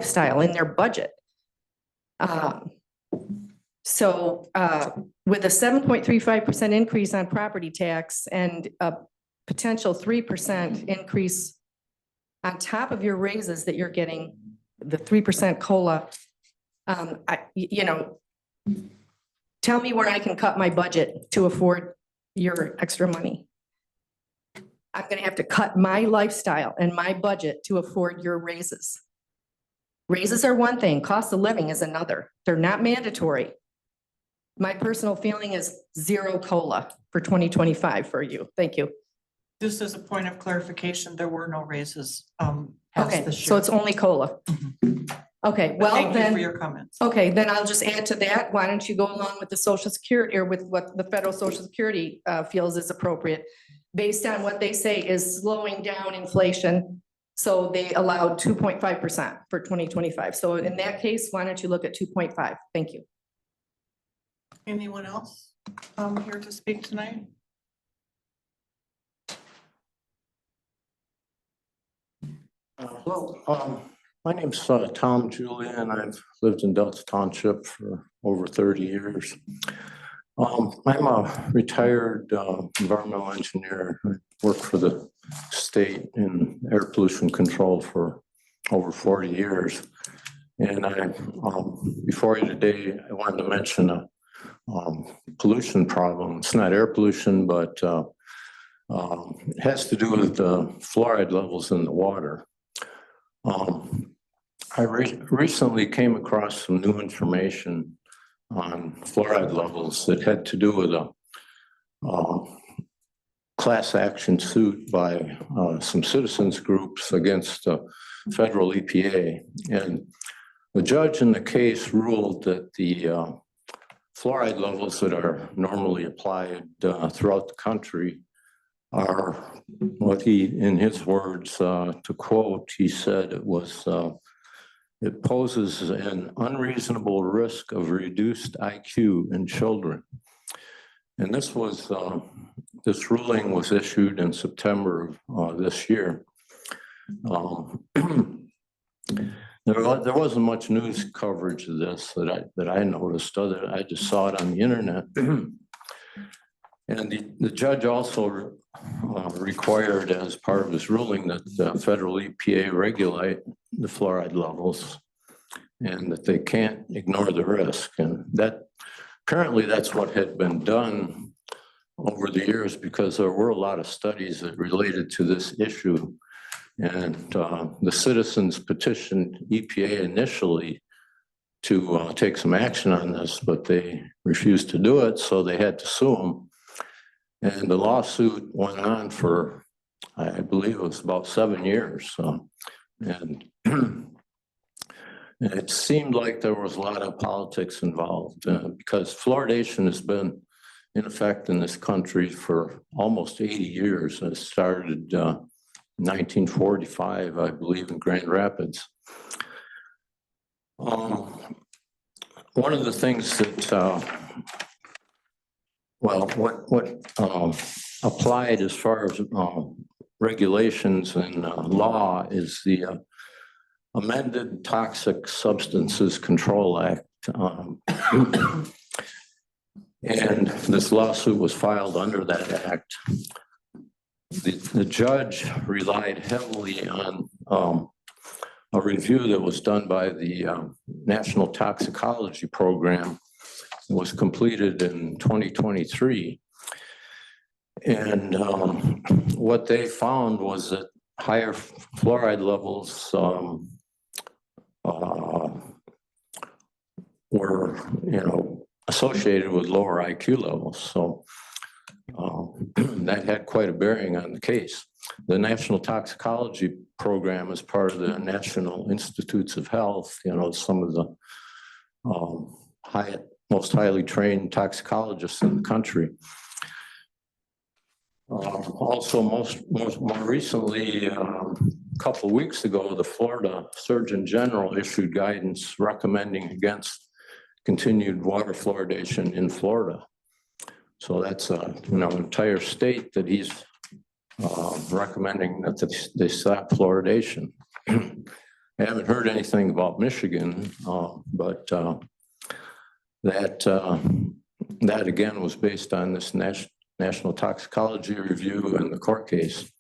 lifestyle in their budget. So with a 7.35% increase on property tax and a potential 3% increase on top of your raises that you're getting, the 3% COLA, tell me where I can cut my budget to afford your extra money. I'm going to have to cut my lifestyle and my budget to afford your raises. Raises are one thing, cost of living is another. They're not mandatory. My personal feeling is zero COLA for 2025 for you. Thank you. Just as a point of clarification, there were no raises. Okay, so it's only COLA. Mm-hmm. Okay, well thank then, you for your comments. Okay, then I'll just add to that. Why don't you go along with the Social Security or with what the federal Social Security feels is appropriate based on what they say is slowing down inflation. So they allowed 2.5% for 2025. So in that case, why don't you look at 2.5? Thank you. Anyone else here to speak tonight? My name's Tom Julian. I've lived in Delta Township for over 30 years. I'm a retired environmental engineer. I work for the state in air pollution control for over 40 years. And before you today, I wanted to mention a pollution problem. It's not air pollution, but it has to do with the fluoride levels in the water. I recently came across some new information on fluoride levels that had to do with a class action suit by some citizens groups against the federal EPA. And the judge in the case ruled that the fluoride levels that are normally applied throughout the country are what he, in his words, to quote, he said it was, it poses an unreasonable risk of reduced IQ in children. And this was, this ruling was issued in September of this year. There wasn't much news coverage of this that I noticed. I just saw it on the internet. And the judge also required as part of his ruling that the federal EPA regulate the fluoride levels and that they can't ignore the risk. And that apparently that's what had been done over the years because there were a lot of studies that related to this issue. And the citizens petitioned EPA initially to take some action on this, but they refused to do it, so they had to sue them. And the lawsuit went on for, I believe it was about 7 years. And it seemed like there was a lot of politics involved because fluoridation has been in effect in this country for almost 80 years. It started 1945, I believe, in Grand Rapids. One of the things that, well, what applied as far as regulations and law is the amended Toxic Substances Control Act. And this lawsuit was filed under that act. The judge relied heavily on a review that was done by the National Toxicology Program. It was completed in 2023. And what they found was that higher fluoride levels were, associated with lower IQ levels. So that had quite a bearing on the case. The National Toxicology Program is part of the National Institutes of Health, some of the most highly trained toxicologists in the country. Also, more recently, a couple of weeks ago, the Florida Surgeon General issued guidance recommending against continued water fluoridation in Florida. So that's an entire state that he's recommending that they stop fluoridation. I haven't heard anything about Michigan, but that again was based on this National Toxicology Review and the court case.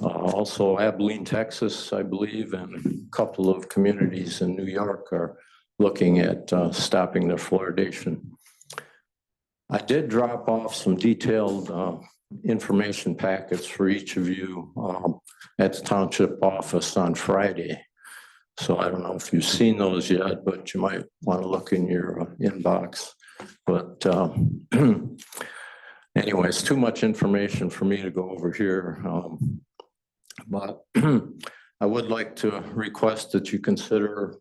Also Abilene, Texas, I believe, and a couple of communities in New York are looking at stopping their fluoridation. I did drop off some detailed information packets for each of you at the township office on Friday. So I don't know if you've seen those yet, but you might want to look in your inbox. But anyway, it's too much information for me to go over here. But I would like to request that you consider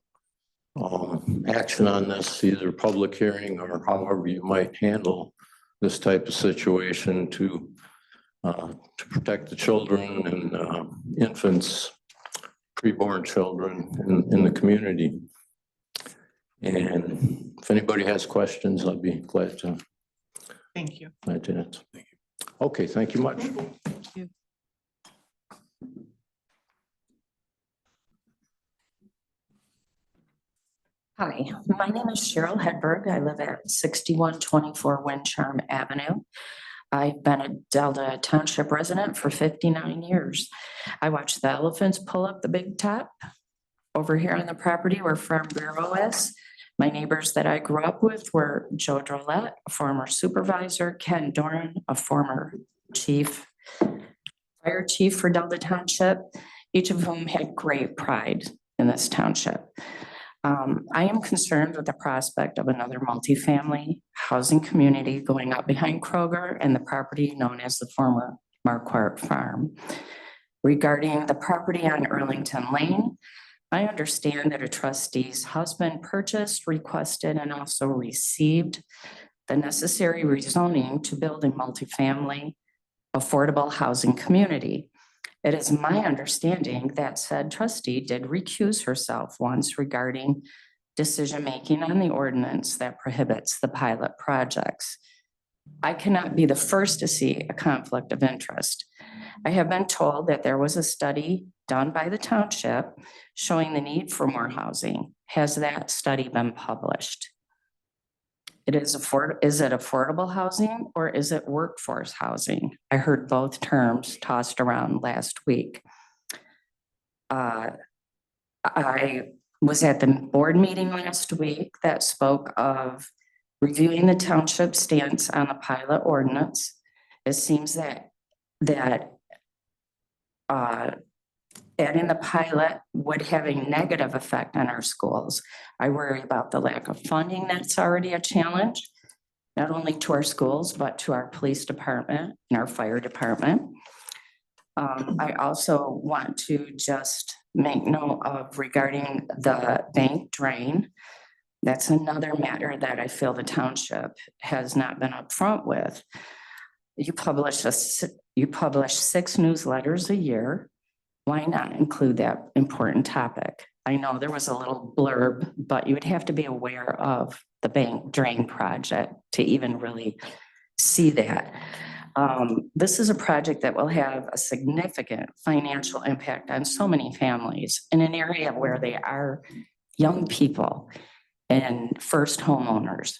action on this, either public hearing or however you might handle this type of situation to protect the children and infants, preborn children in the community. And if anybody has questions, I'd be glad to. Thank you. Glad to answer. Okay, thank you much. Thank you. Hi, my name is Cheryl Hedberg. I live at 6124 Wind Charm Avenue. I've been a Delta Township resident for 59 years. I watched the elephants pull up the big top over here on the property where Farm Bureau is. My neighbors that I grew up with were Joe Drolette, a former supervisor, Ken Doran, a former fire chief for Delta Township, each of whom had great pride in this township. I am concerned with the prospect of another multifamily housing community going up behind Kroger and the property known as the former Marquardt Farm. Regarding the property on Earlington Lane, I understand that a trustee's husband purchased, requested, and also received the necessary rezoning to build a multifamily affordable housing community. It is my understanding that said trustee did recuse herself once regarding decision-making on the ordinance that prohibits the pilot projects. I cannot be the first to see a conflict of interest. I have been told that there was a study done by the township showing the need for more housing. Has that study been published? Is it affordable housing or is it workforce housing? I heard both terms tossed around last week. I was at the board meeting last week that spoke of reviewing the township stance on the pilot ordinance. It seems that adding the pilot would have a negative effect on our schools. I worry about the lack of funding that's already a challenge, not only to our schools, but to our police department and our fire department. I also want to just make note of regarding the bank drain. That's another matter that I feel the township has not been upfront with. You publish 6 newsletters a year. Why not include that important topic? I know there was a little blurb, but you would have to be aware of the bank drain project to even really see that. This is a project that will have a significant financial impact on so many families in an area where they are young people and first homeowners.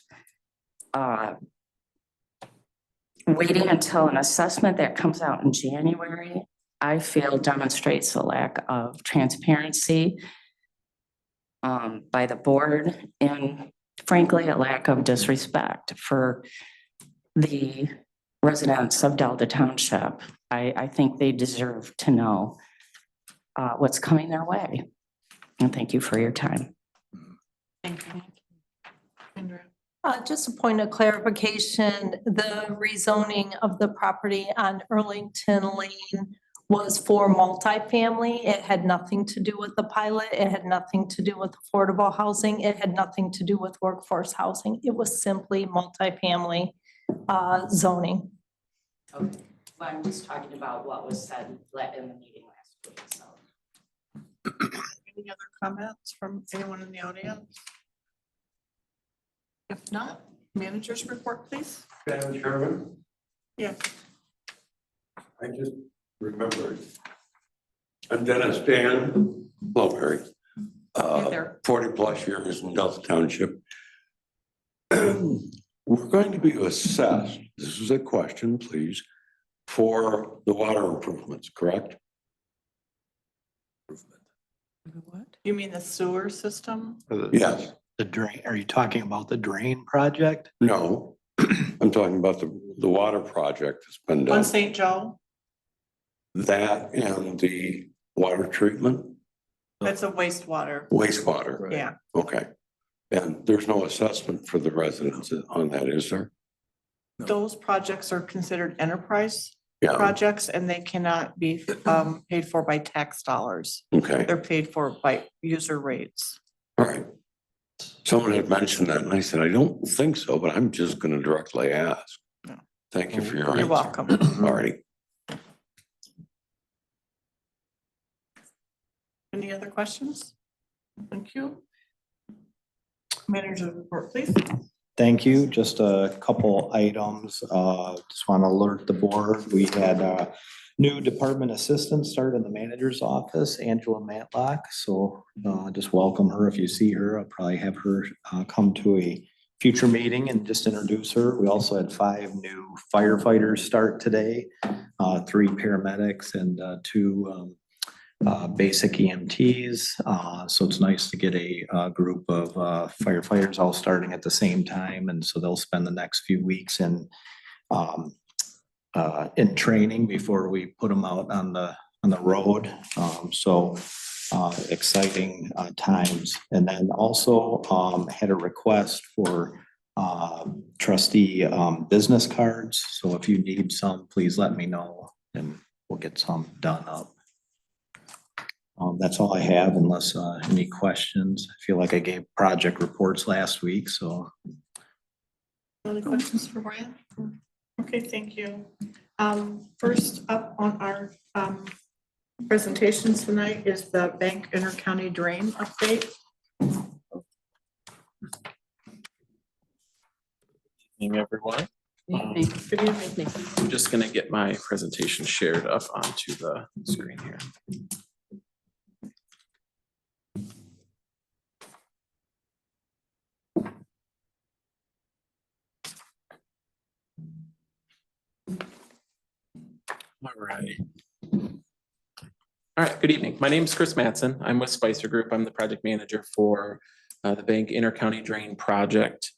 Waiting until an assessment that comes out in January, I feel demonstrates a lack of transparency by the board and frankly, a lack of disrespect for the residents of Delta Township. I think they deserve to know what's coming their way. And thank you for your time. Thank you. Kendra. Just a point of clarification, the rezoning of the property on Earlington Lane was for multifamily. It had nothing to do with the pilot. It had nothing to do with affordable housing. It had nothing to do with workforce housing. It was simply multifamily zoning. Okay. Well, I'm just talking about what was said in the meeting last week. So. Any other comments from anyone in the audience? If not, manager's report, please. Madam Chairman, Yeah. I just remembered. I'm Dennis Dan Blowberry. there. 40 plus years in Delta Township. We're going to be assessed, this is a question, please, for the water improvements, correct? You mean the sewer system? Yes, The drain, are you talking about the drain project? no, I'm talking about the water project that's been On done. St. Joe? That and the water treatment, That's a wastewater. wastewater. Yeah. Okay. And there's no assessment for the residents on that, is there? Those projects are considered enterprise Yeah, projects and they cannot be paid for by tax dollars. okay, They're paid for by user rates. all right. Someone had mentioned that and I said, I don't think so, but I'm just gonna directly ask. No. Thank you for your answer. You're welcome. All righty. Any other questions? Thank you. Manager report, please. Thank you. Just a couple items. Just want to alert the board. We had a new department assistant start in the manager's office, Angela Matlock. So just welcome her. If you see her, I'll probably have her come to a future meeting and just introduce her. We also had 5 new firefighters start today, 3 paramedics and 2 basic EMTs. So it's nice to get a group of firefighters all starting at the same time. And so they'll spend the next few weeks in training before we put them out on the road. So exciting times. And then also had a request for trustee business cards. So if you need some, please let me know and we'll get some done up. That's all I have unless any questions. I feel like I gave project reports last week, so. Any questions for Brian? Okay, thank you. First up on our presentations tonight is the bank intercounty drain update. Evening, everyone. Good evening. I'm just going to get my presentation shared up onto the screen here. All right. All right, good evening. My name is Chris Mattson. I'm with Spicer Group. I'm the project manager for the bank intercounty drain project.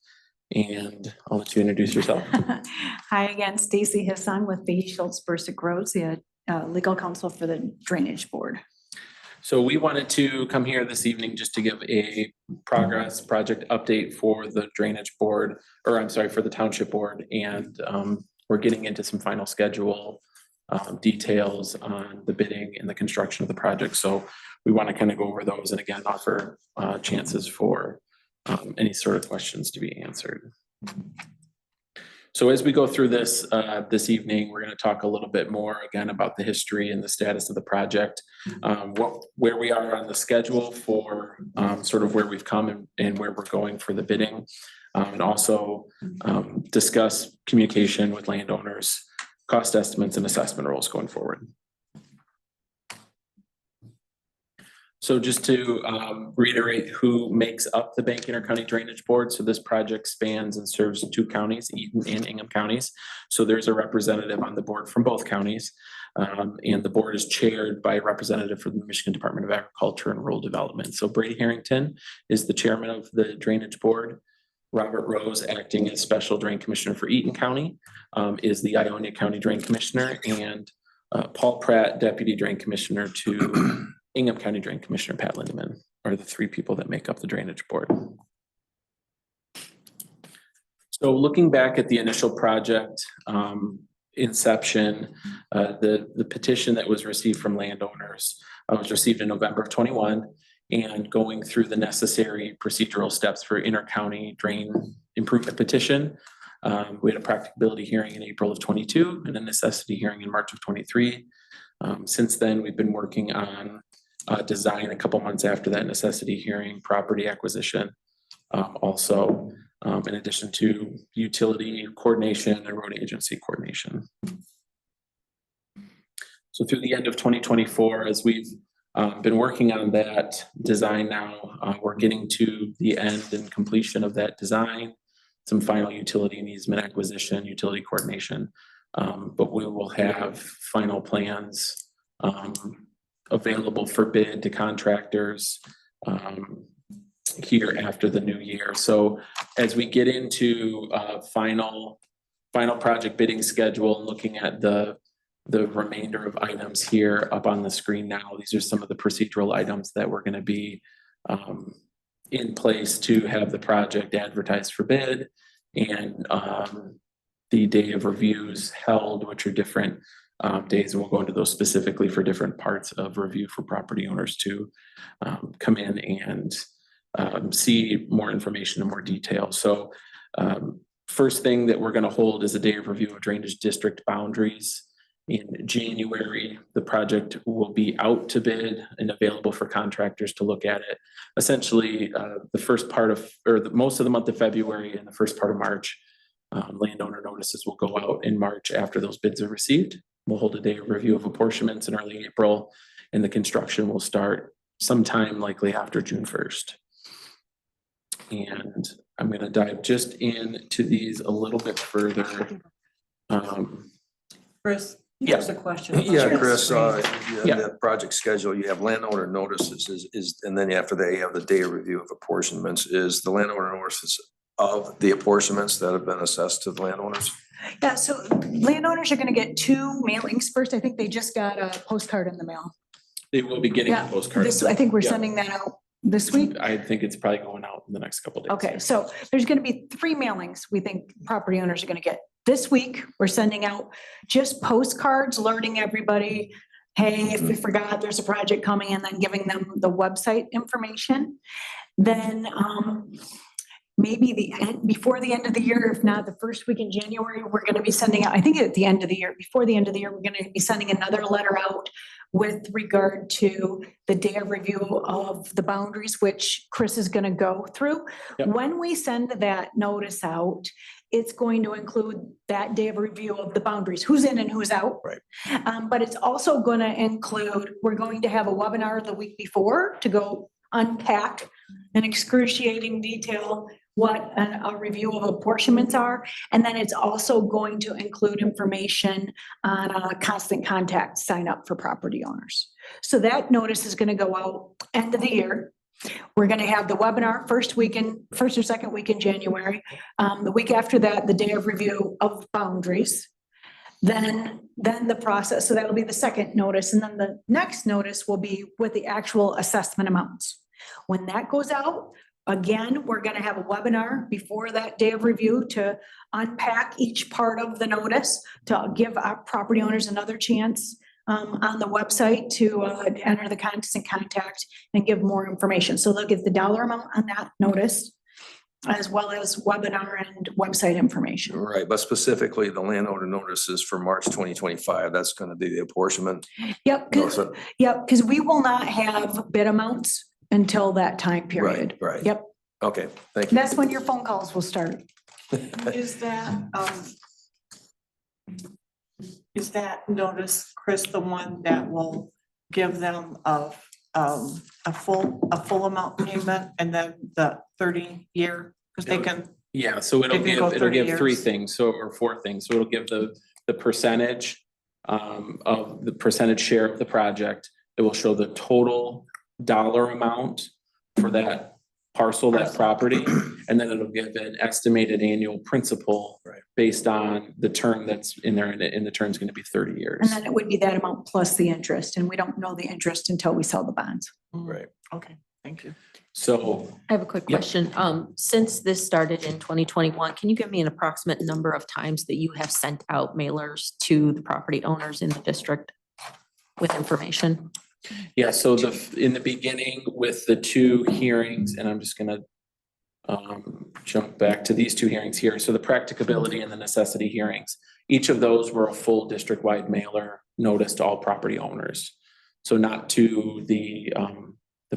And I'll let you introduce yourself. Hi again, Stacy Hisson with Beatty Schultz Bursick Rhodes, the legal counsel for the Drainage Board. So we wanted to come here this evening just to give a progress project update for the drainage board, or I'm sorry, for the township board. And we're getting into some final schedule details on the bidding and the construction of the project. So we want to kind of go over those and again, offer chances for any sort of questions to be answered. So as we go through this this evening, we're going to talk a little bit more again about the history and the status of the project, where we are on the schedule for sort of where we've come and where we're going for the bidding, and also discuss communication with landowners, cost estimates and assessment rules going forward. So just to reiterate who makes up the Bank Intercounty Drainage Board. So this project spans and serves 2 counties, Eaton and Ingham counties. So there's a representative on the board from both counties. And the board is chaired by a representative from the Michigan Department of Agriculture and Rural Development. So Brady Harrington is the chairman of the Drainage Board. Robert Rose, acting as Special Drain Commissioner for Eaton County, is the Ionia County Drain Commissioner, and Paul Pratt, Deputy Drain Commissioner to Ingham County Drain Commissioner Pat Lindeman are the 3 people that make up the Drainage Board. So looking back at the initial project inception, the petition that was received from landowners was received in November of 21, and going through the necessary procedural steps for intercounty drain improvement petition. We had a practicability hearing in April of 22 and a necessity hearing in March of 23. Since then, we've been working on design a couple months after that necessity hearing, property acquisition, also in addition to utility coordination and road agency coordination. So through the end of 2024, as we've Been working on that design now. We're getting to the end and completion of that design. Some final utility and easement acquisition, utility coordination. But we will have final plans available for bid to contractors here after the new year. So as we get into final project bidding schedule and looking at the remainder of items here up on the screen now, these are some of the procedural items that we're going to be in place to have the project advertised for bid and the day of reviews held, which are different days. And we'll go into those specifically for different parts of review for property owners to come in and see more information in more detail. So first thing that we're going to hold is a day of review of drainage district boundaries. In January, the project will be out to bid and available for contractors to look at it. Essentially, the first part of, or most of the month of February and the first part of March, landowner notices will go out in March after those bids are received. We'll hold a day of review of apportionments in early April, and the construction will start sometime likely after June 1st. And I'm going to dive just into these a little bit further. Chris, Yeah. there's a question. Yeah, Chris, Yeah. the project schedule, you have landowner notices and then after that, you have the day of review of apportionments. Is the landowner notices of the apportionments that have been assessed to the landowners? Yeah, so landowners are gonna get 2 mailings. First, I think they just got a postcard in the mail. They will be getting a Yeah, postcard. I think we're Yeah. sending that out this week. I think it's probably going out in the next couple of days. Okay, so there's gonna be 3 mailings we think property owners are gonna get. This week, we're sending out just postcards, alerting everybody, hey, if you forgot, there's a project coming, and then giving them the website information. Then maybe before the end of the year, if not the first week in January, we're gonna be sending out, I think at the end of the year, before the end of the year, we're gonna be sending another letter out with regard to the day of review of the boundaries, which Chris is gonna go through. Yep. When we send that notice out, it's going to include that day of review of the boundaries, who's in and who's out. Right. But it's also gonna include, we're going to have a webinar the week before to go unpack in excruciating detail what a review of apportionments are. And then it's also going to include information on a constant contact sign up for property owners. So that notice is gonna go out end of the year. We're gonna have the webinar first or second week in January. The week after that, the day of review of boundaries. Then the process, so that'll be the second notice. And then the next notice will be with the actual assessment amounts. When that goes out, again, we're gonna have a webinar before that day of review to unpack each part of the notice, to give our property owners another chance on the website to enter the constant contact and give more information. So they'll get the dollar amount on that notice, as well as webinar and website information. Right, but specifically the landowner notices for March 2025, that's gonna be the apportionment. Yep, because we will not have bid amounts until that time period. Right. Yep, Okay, thank you. that's when your phone calls will start. Is that notice, Chris, the one that will give them a full amount payment and then the 30-year? Because they can, Yeah, so They can go 30 it'll give 3 years. things, or 4 things. So it'll give the percentage of the percentage share of the project. It will show the total dollar amount for that parcel, that property, and then it'll give an estimated annual principal based on the term that's in there, and the term's gonna be 30 years. And then it would be that amount plus the interest, and we don't know the interest until we sell the bonds. Right. okay, thank you. So I have a quick Yep. question. Since this started in 2021, can you give me an approximate number of times that you have sent out mailers to the property owners in the district with information? yeah, so in the beginning with the 2 hearings, and I'm just gonna jump back to these 2 hearings here. So the practicability and the necessity hearings, each of those were a full district-wide mailer notice to all property owners. So not to the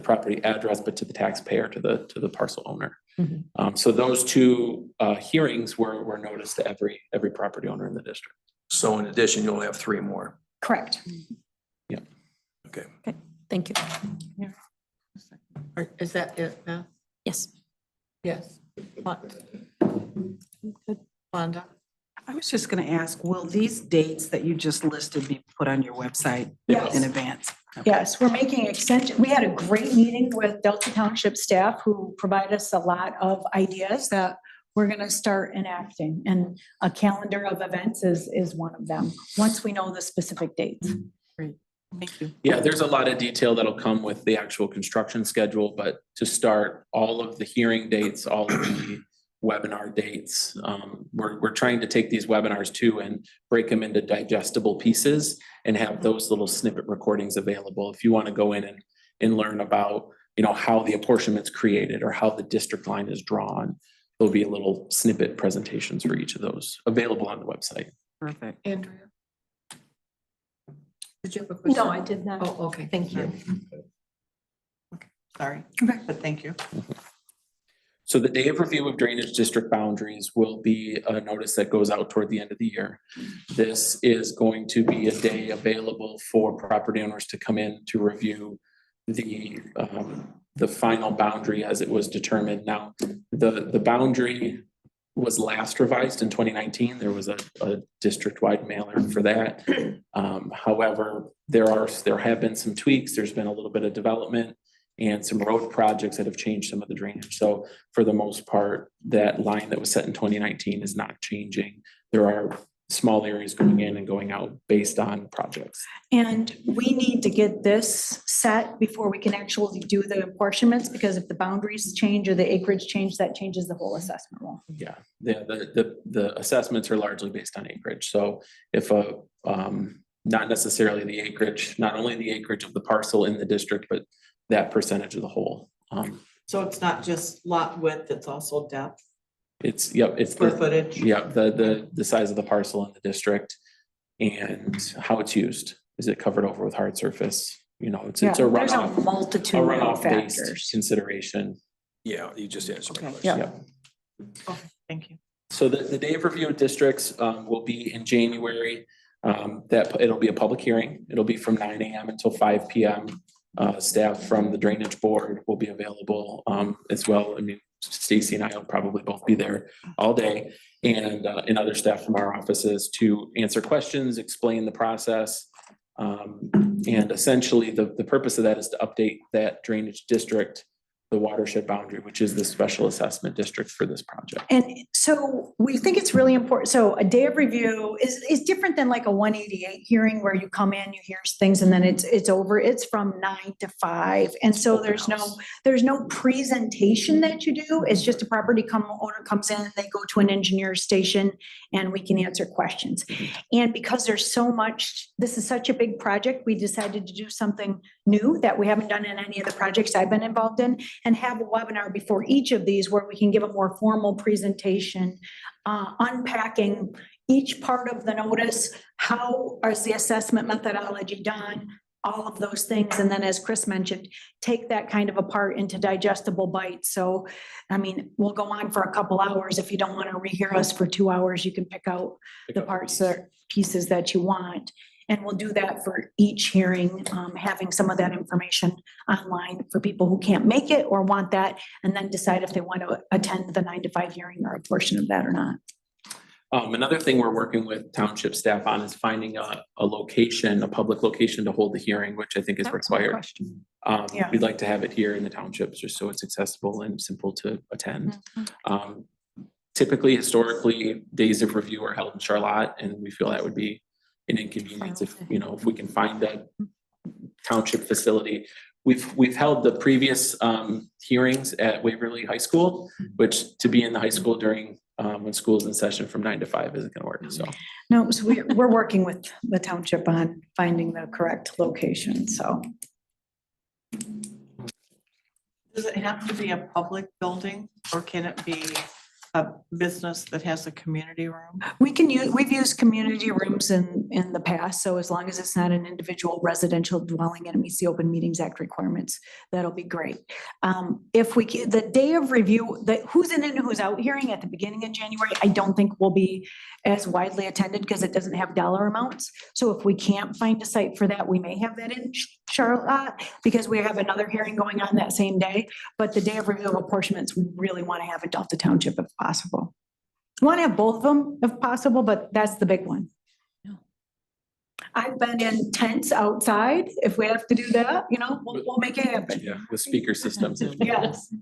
property address, but to the taxpayer, to the parcel owner. Mhm. So those 2 hearings were noticed to every property owner in the district. So in addition, you'll have 3 more. Correct. Okay. Thank you. Or is that it now? Yes. Yes. Wanda? I was just gonna ask, will these dates that you just listed be put on your website Yes. in advance? Yes, we're making extension. We had a great meeting with Delta Township staff who provide us a lot of ideas that we're gonna start enacting. And a calendar of events is one of them, once we know the specific dates. Great, thank you. Yeah, there's a lot of detail that'll come with the actual construction schedule, but to start, all of the hearing dates, all of the webinar dates. We're trying to take these webinars too and break them into digestible pieces and have those little snippet recordings available. If you want to go in and learn about, how the apportionment's created or how the district line is drawn, there'll be a little snippet presentations for each of those available on the website. Perfect. Andrea? Did you have a question? No, I did not. Oh, okay. Thank you. Okay, sorry, but thank you. So the day of review of drainage district boundaries will be a notice that goes out toward the end of the year. This is going to be a day available for property owners to come in to review the final boundary as it was determined. Now, the boundary was last revised in 2019. There was a district-wide mailer for that. However, there have been some tweaks. There's been a little bit of development and some road projects that have changed some of the drainage. So for the most part, that line that was set in 2019 is not changing. There are small areas going in and going out based on projects. And we need to get this set before we can actually do the apportionments, because if the boundaries change or the acreage change, that changes the whole assessment rule. Yeah, the assessments are largely based on acreage. So if not necessarily the acreage, not only the acreage of the parcel in the district, but that percentage of the whole. So it's not just lot width, it's also depth, It's square footage? Yeah, the size of the parcel in the district and how it's used. Is it covered over with hard surface? It's a There's a runoff, multitude of runoff-based factors. consideration. Yeah, you just answered my Okay. question. Yeah. Okay, thank you. So the day of review of districts will be in January. That it'll be a public hearing. It'll be from 9 a.m. until 5 p.m. Staff from the drainage board will be available as well. I mean, Stacy and I will probably both be there all day, and other staff from our offices to answer questions, explain the process. And essentially the purpose of that is to update that drainage district, the watershed boundary, which is the special assessment district for this project. And so we think it's really important. So a day of review is different than like a 188 hearing where you come in, you hear things and then it's over. It's from 9 to 5. And so there's no presentation that you do. It's just a property owner comes in, they go to an engineer's station and we can answer questions. And because there's so much, this is such a big project, we decided to do something new that we haven't done in any of the projects I've been involved in, and have a webinar before each of these where we can give a more formal presentation, unpacking each part of the notice, how is the assessment methodology done, all of those things. And then as Chris mentioned, take that kind of apart into digestible bites. So, I mean, we'll go on for a couple hours. If you don't want to rehear us for 2 hours, you can pick out the parts or pieces that you want. And we'll do that for each hearing, having some of that information online for people who can't make it or want that, and then decide if they want to attend the 9 to 5 hearing or a portion of that or not. Another thing we're working with township staff on is finding a location, a public location to hold the hearing, which I think is required. Yeah. We'd like to have it here in the townships just so it's accessible and simple to attend. Typically, historically, days of review are held in Charlotte, and we feel that would be an inconvenience if we can find a township facility. We've held the previous hearings at Waverly High School, which to be in the high school during when school's in session from 9 to 5 isn't gonna work, so. No, so we're working with the township on finding the correct location, so. Does it have to be a public building or can it be a business that has a community room? We've used community rooms in the past, so as long as it's not an individual residential dwelling and it meets the Open Meetings Act requirements, that'll be great. If we, the day of review, the who's in and who's out hearing at the beginning of January, I don't think will be as widely attended because it doesn't have dollar amounts. So if we can't find a site for that, we may have that in Charlotte because we have another hearing going on that same day. But the day of review of apportionments, we really want to have in Delta Township if possible. We want to have both of them if possible, but that's the big one. I've been in tents outside. If we have to do that, we'll make it happen. Yeah, with speaker systems. Yes.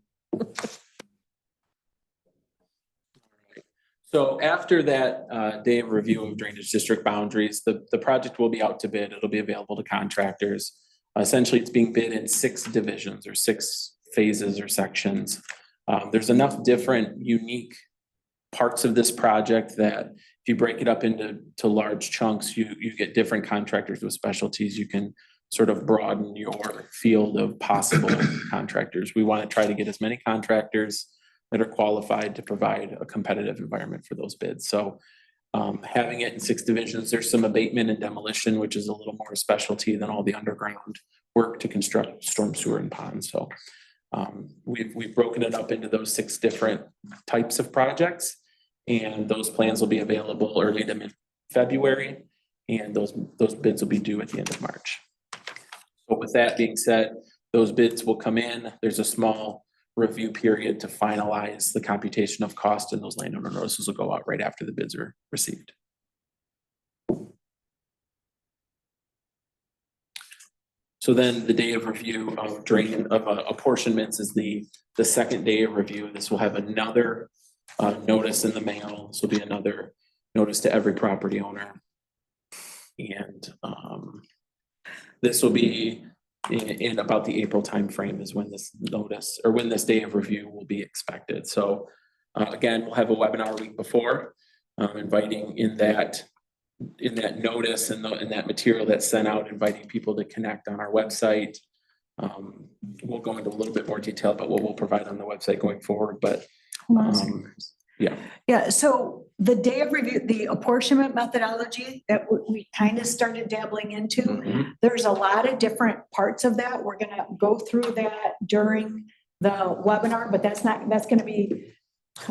So after that day of review of drainage district boundaries, the project will be out to bid. It'll be available to contractors. Essentially, it's being bid in 6 divisions or 6 phases or sections. There's enough different unique parts of this project that if you break it up into large chunks, you get different contractors with specialties. You can sort of broaden your field of possible contractors. We want to try to get as many contractors that are qualified to provide a competitive environment for those bids. So having it in 6 divisions, there's some abatement and demolition, which is a little more specialty than all the underground work to construct storm sewer and ponds. So we've broken it up into those 6 different types of projects, and those plans will be available early to mid-February, and those bids will be due at the end of March. So with that being said, those bids will come in. There's a small review period to finalize the computation of cost, and those landowner notices will go out right after the bids are received. So then the day of review of apportionments is the second day of review. This will have another notice in the mail. This will be another notice to every property owner. And this will be in about the April timeframe is when this notice or when this day of review will be expected. So again, we'll have a webinar week before, inviting in that notice and in that material that's sent out, inviting people to connect on our website. We'll go into a little bit more detail about what we'll provide on the website going forward, but yeah. Yeah, so the day of review, the apportionment methodology that we kind of started dabbling into, there's a lot of different parts of that. We're gonna go through that during the webinar, but that's gonna be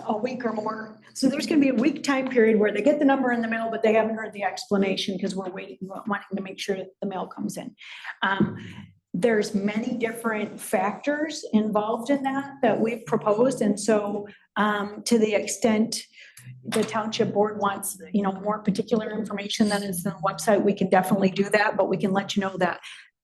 a week or more. So there's gonna be a week time period where they get the number in the mail, but they haven't heard the explanation because we're wanting to make sure that the mail comes in. There's many different factors involved in that we've proposed. And so to the extent the township board wants, more particular information than is on the website, we can definitely do that, but we can let you know that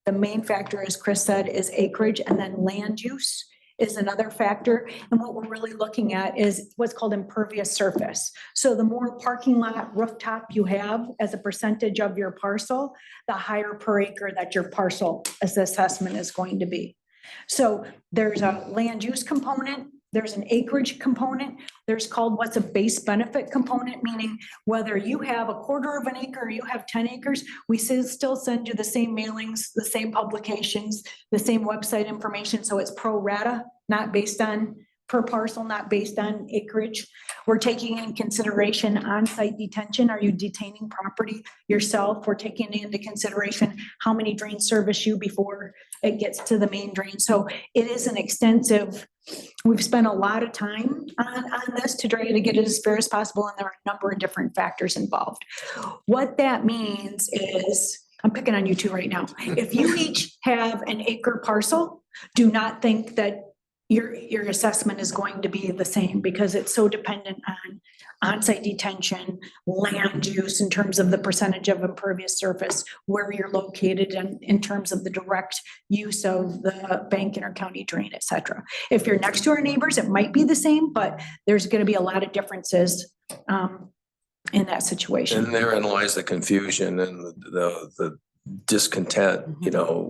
the main factor, as Chris said, is acreage, and then land use is another factor. And what we're really looking at is what's called impervious surface. So the more parking lot rooftop you have as a percentage of your parcel, the higher per acre that your parcel as assessment is going to be. So there's a land use component, there's an acreage component, there's called what's a base benefit component, meaning whether you have 1/4 of an acre or you have 10 acres, we still send you the same mailings, the same publications, the same website information. So it's pro rata, not based on per parcel, not based on acreage. We're taking in consideration on-site detention. Are you detaining property yourself? We're taking into consideration how many drains service you before it gets to the main drain. So it is an extensive, we've spent a lot of time on this to try to get it as fair as possible, and there are a number of different factors involved. What that means is, I'm picking on you two right now. If you each have an acre parcel, do not think that your assessment is going to be the same, because it's so dependent on on-site detention, land use in terms of the percentage of impervious surface, where you're located, and in terms of the direct use of the bank intercounty drain, et cetera. If you're next to our neighbors, it might be the same, but there's going to be a lot of differences in that situation. And therein lies the confusion and the discontent,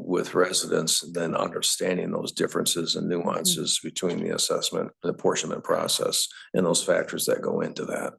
with residents, and then understanding those differences and nuances between the assessment, the apportionment process, and those factors that go into that.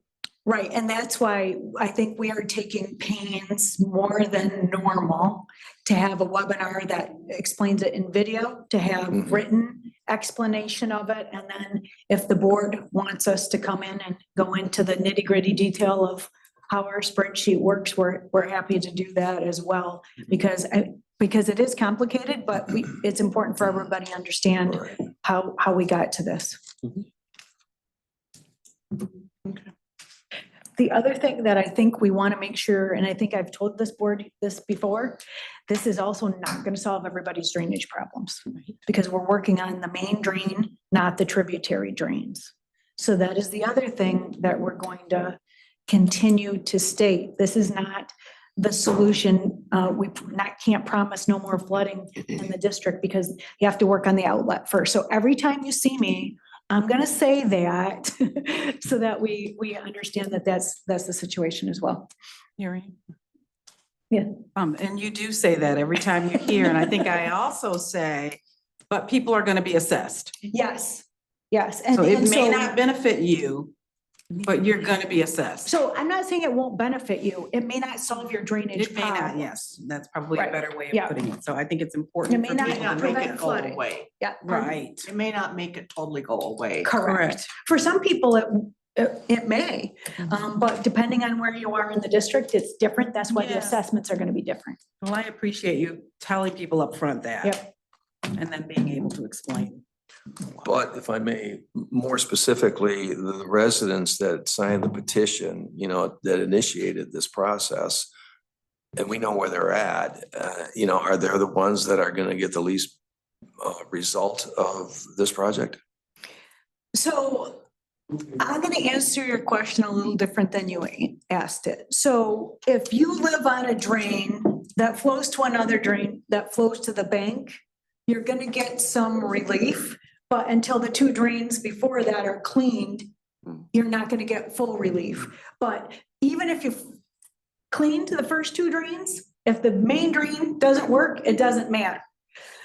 Right, and that's why I think we are taking pains more than normal to have a webinar that explains it in video, to have Mhm. written explanation of it, and then if the board wants us to come in and go into the nitty-gritty detail of how our spreadsheet works, we're happy to do that as well, because it is complicated, but it's important for everybody to understand Right. how we got to this. The other thing that I think we want to make sure, and I think I've told this board this before, this is also not going to solve everybody's drainage problems, because we're working on the main drain, not the tributary drains. So that is the other thing that we're going to continue to state. This is not the solution. We can't promise no more flooding in the district, because you have to work on the outlet first. So every time you see me, I'm gonna say that so that we understand that that's the situation as well. Hearing. Yeah. And you do say that every time you're here, and I think I also say, but people are gonna be assessed. Yes, yes. So it and may not benefit you, but you're gonna be assessed. So I'm not saying it won't benefit you. It may not solve your drainage It may not, problem. yes, that's probably a Right. better way Yeah. of putting it. So I think it's It important may for not people to prevent make it go flooding. away. Yeah. Right. It may not make it totally go away. Correct. For some people, it may, but depending on where you are in the district, it's different. That's why the Yeah. assessments are gonna be different. Well, I appreciate you telling people up front that. Yep. And then being able to explain. But if I may, more specifically, the residents that signed the petition, you know, that initiated this process, and we know where they're at, you know, are they the ones that are gonna get the least result of this project? So I'm gonna answer your question a little different than you asked it. So if you live on a drain that flows to another drain that flows to the bank, you're gonna get some relief, but until the two drains before that are cleaned, you're not gonna get full relief. But even if you cleaned the first two drains, if the main drain doesn't work, it doesn't matter.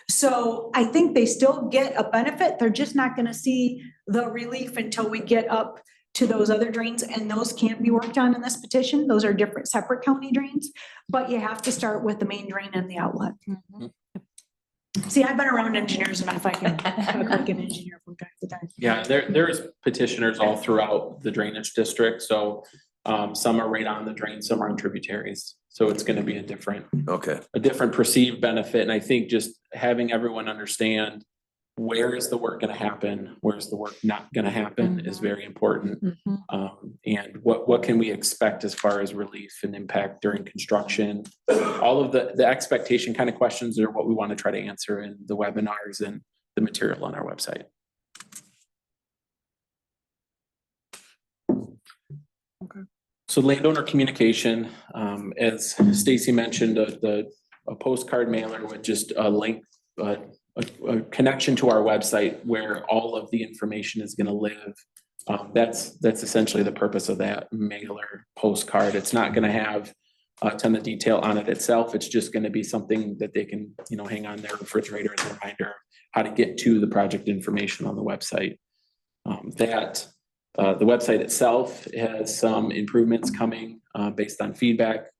So I think they still get a benefit. They're just not gonna see the relief until we get up to those other drains, and those can't be worked on in this petition. Those are different, separate county drains, but you have to start with the main drain and the outlet. See, I've been around engineers enough. I can talk like an engineer from time to time. Yeah, there is petitioners all throughout the drainage district, so some are right on the drain, some are on tributaries. So it's gonna be a different perceived benefit, and I think just having everyone understand where is the work gonna happen, where's the work not gonna happen is very important. And what can we expect as far as relief and impact during construction? All of the expectation kind of questions are what we want to try to answer in the webinars and the material on our website. So landowner communication, as Stacy mentioned, a postcard mailer with just a link, a connection to our website where all of the information is going to live. That's essentially the purpose of that mailer postcard. It's not going to have a ton of detail on it itself. It's just going to be something that they can, you know, hang on their refrigerator as a reminder how to get to the project information on the website. The website itself has some improvements coming based on feedback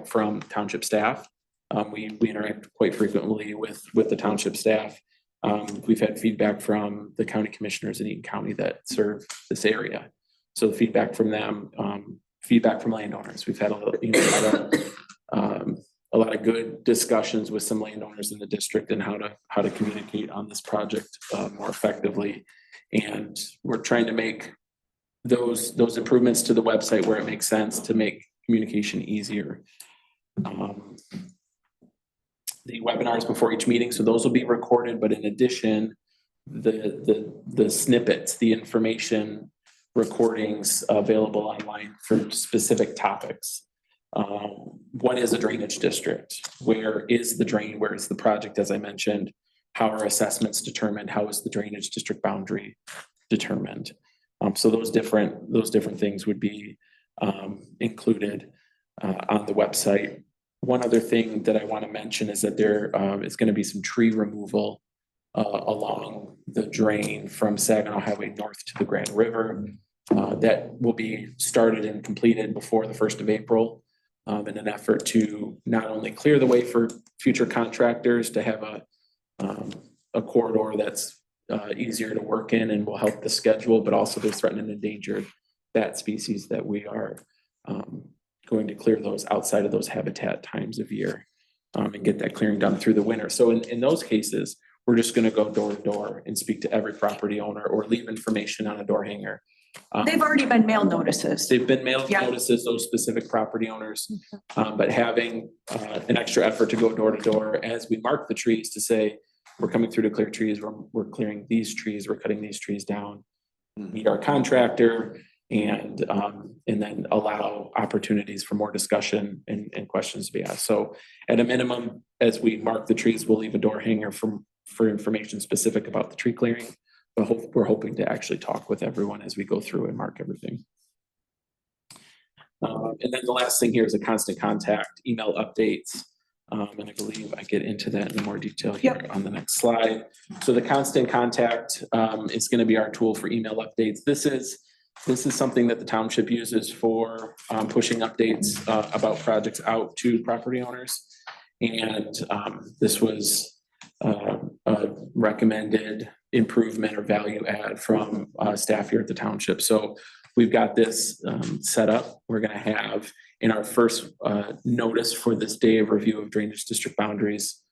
from township staff. We interact quite frequently with the township staff. We've had feedback from the county commissioners in Eaton County that serve this area. So the feedback from them, feedback from landowners. We've had a lot of good discussions with some landowners in the district and how to communicate on this project more effectively. And we're trying to make those improvements to the website where it makes sense to make communication easier. The webinars before each meeting, so those will be recorded, but in addition, the snippets, the information recordings available online for specific topics. What is a drainage district? Where is the drain? Where is the project, as I mentioned? How are assessments determined? How is the drainage district boundary determined? So those different things would be included on the website. One other thing that I want to mention is that there is going to be some tree removal along the drain from Saginaw Highway north to the Grand River. that will be started and completed before the 1st of April. In an effort to not only clear the way for future contractors to have a corridor that's easier to work in and will help the schedule, but also to threaten and endanger that species that we are going to clear those outside of those habitat times of year and get that clearing done through the winter. So in those cases, we're just going to go door to door and speak to every property owner or leave information on a door hanger. They've already been mailed notices. They've been mailed Yeah. notices, those specific property owners, but having an extra effort to go door to door as we mark the trees to say, we're coming through to clear trees, we're clearing these trees, we're cutting these trees down, meet our contractor, and then allow opportunities for more discussion and questions to be asked. So at a minimum, as we mark the trees, we'll leave a door hanger for information specific about the tree clearing. But we're hoping to actually talk with everyone as we go through and mark everything. And then the last thing here is a constant contact, email updates. And I believe I get into that in more detail here on the next slide. So the constant contact is going to be our tool for email updates. This is something that the township uses for pushing updates about projects out to property owners. And this was a recommended improvement or value add from staff here at the township. So we've got this set up. We're going to have in our first notice for this day of review of drainage district boundaries,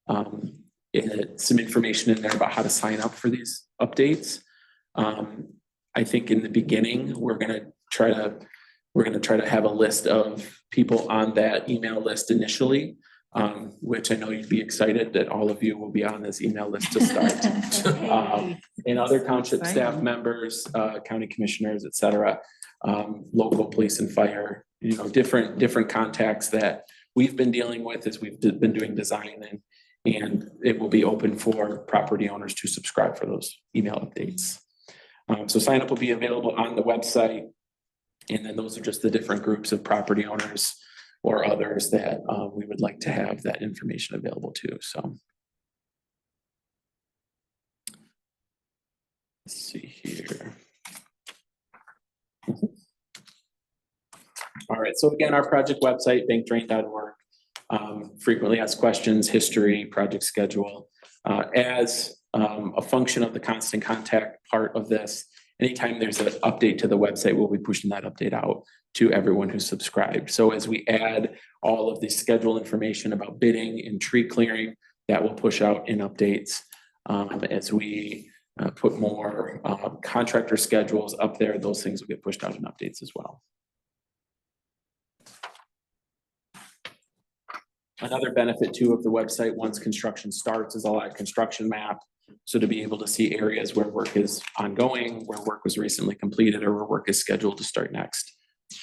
some information in there about how to sign up for these updates. I think in the beginning, we're going to try to have a list of people on that email list initially, which I know you'd be excited that all of you will be on this email list to start. And other township staff members, county commissioners, et cetera, local police and fire, different contacts that we've been dealing with as we've been doing design, and it will be open for property owners to subscribe for those email updates. So sign up will be available on the website. And then those are just the different groups of property owners or others that we would like to have that information available to. So let's see here. All right, so again, our project website, bankdrain.org, frequently asked questions, history, project schedule. As a function of the constant contact part of this, anytime there's an update to the website, we'll be pushing that update out to everyone who's subscribed. So as we add all of the schedule information about bidding and tree clearing, that will push out in updates. As we put more contractor schedules up there, those things will get pushed out in updates as well. Another benefit too of the website once construction starts is I'll add construction map. So to be able to see areas where work is ongoing, where work was recently completed, or where work is scheduled to start next.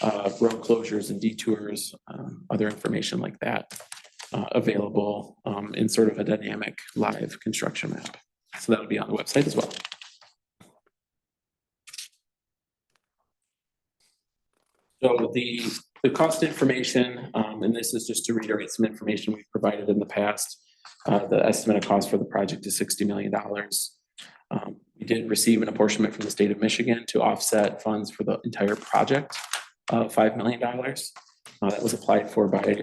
Road closures and detours, other information like that available in sort of a dynamic live construction map. So that'll be on the website as well. So the cost information, and this is just to reiterate some information we've provided in the past. The estimated cost for the project is $60 million. We did receive an apportionment from the state of Michigan to offset funds for the entire project of $5 million. That was applied for by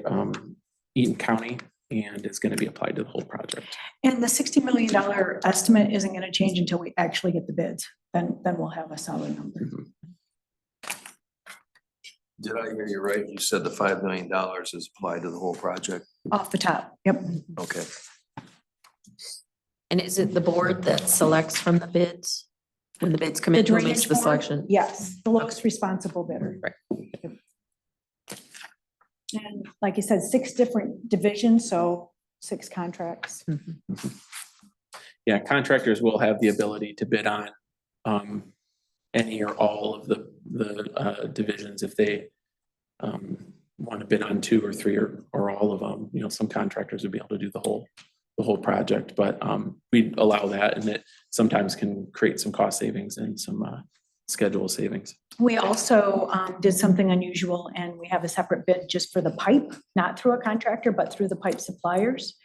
Eaton County and is going to be applied to the whole project. And the $60 million estimate isn't going to change until we actually get the bids. Then we'll have a solid number. Mm-hmm. Did I hear you right? You said the $5 million is applied to the whole project? Off the top, yep. Okay. And is it the board that selects from the bids? When the bids come The in, who makes drainage the board? selection? Yes, the lowest responsible bidder. Right. And like you said, 6 different divisions, so 6 contracts. Yeah, contractors will have the ability to bid on any or all of the divisions if they want to bid on 2 or 3 or all of them. Some contractors would be able to do the whole project, but we allow that, and it sometimes can create some cost savings and some schedule savings. We also did something unusual and we have a separate bid just for the pipe, not through a contractor, but through the pipe suppliers.